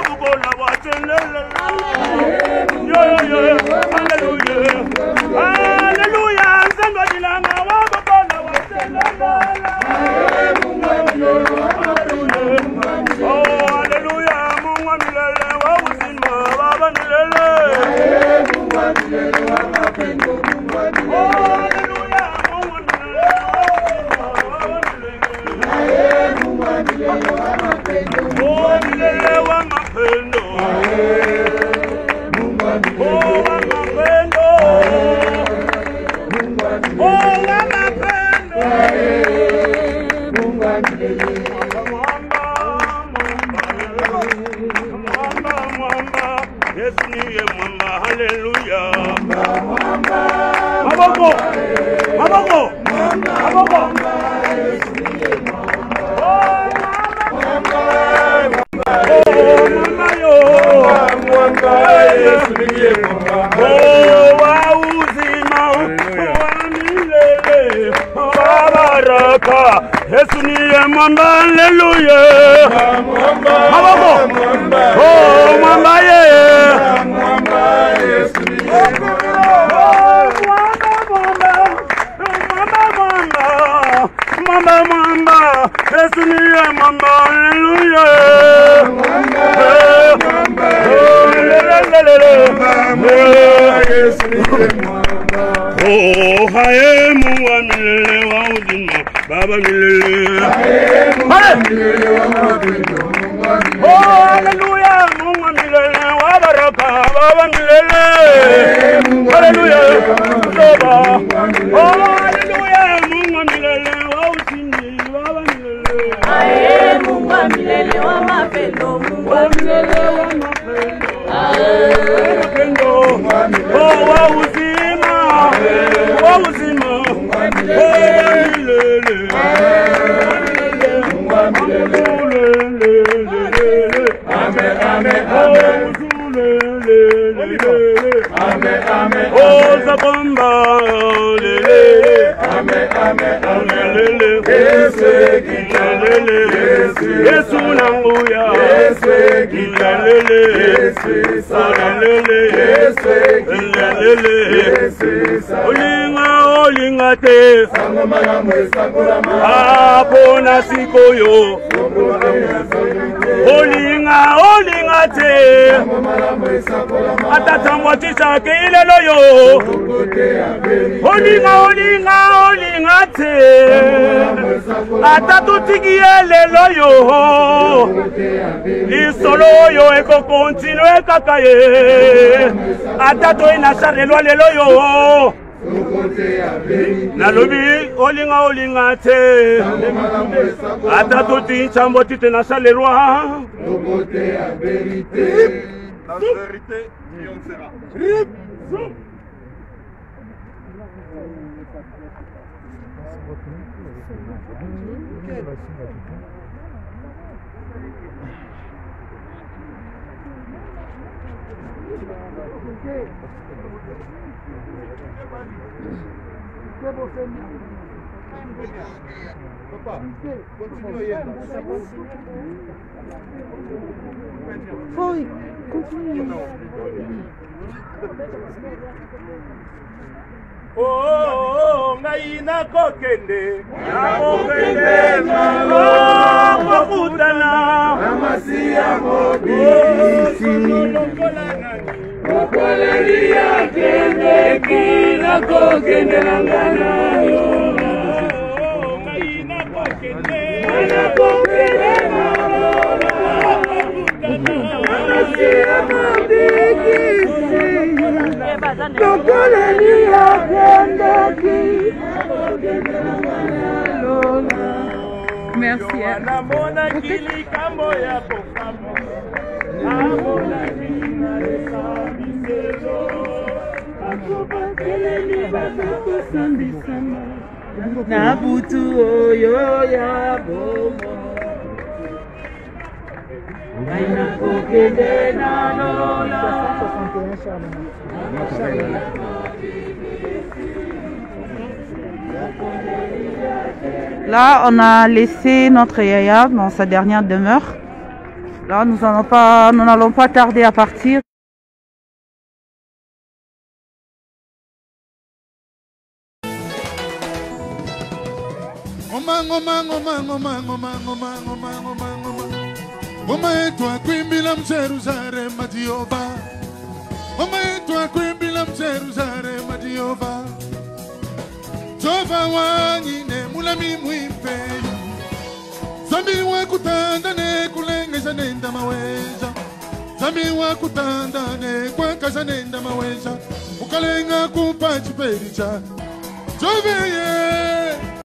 Atato ina charle lo lelo yo nalobi olinga te atato ti chambo ti te na charle lo la vérité triomphera. Papa, continue. Oui, continue. Oh, ngai na kokende na kokutana na masia mobisi kokoleri akende kina kokende na ngana yo ngai na kokende na masia mobisi Merci. Nabutu oyo ya bomo Aina kokende na lola Là, on a laissé notre yaya dans sa dernière demeure. Là, nous n'allons pas tarder à partir. Mama yetu akwimbila mjeruzalema Jehova, mama yetu akwimbila mjeruzalema Jehova. Jehova wanyine mulami mwimpe, zambi wakutanda ne kulengesha nenda maweza, Zami wa kutandane kwa kazanenda maweza ukalenga kupa chipericha Joveye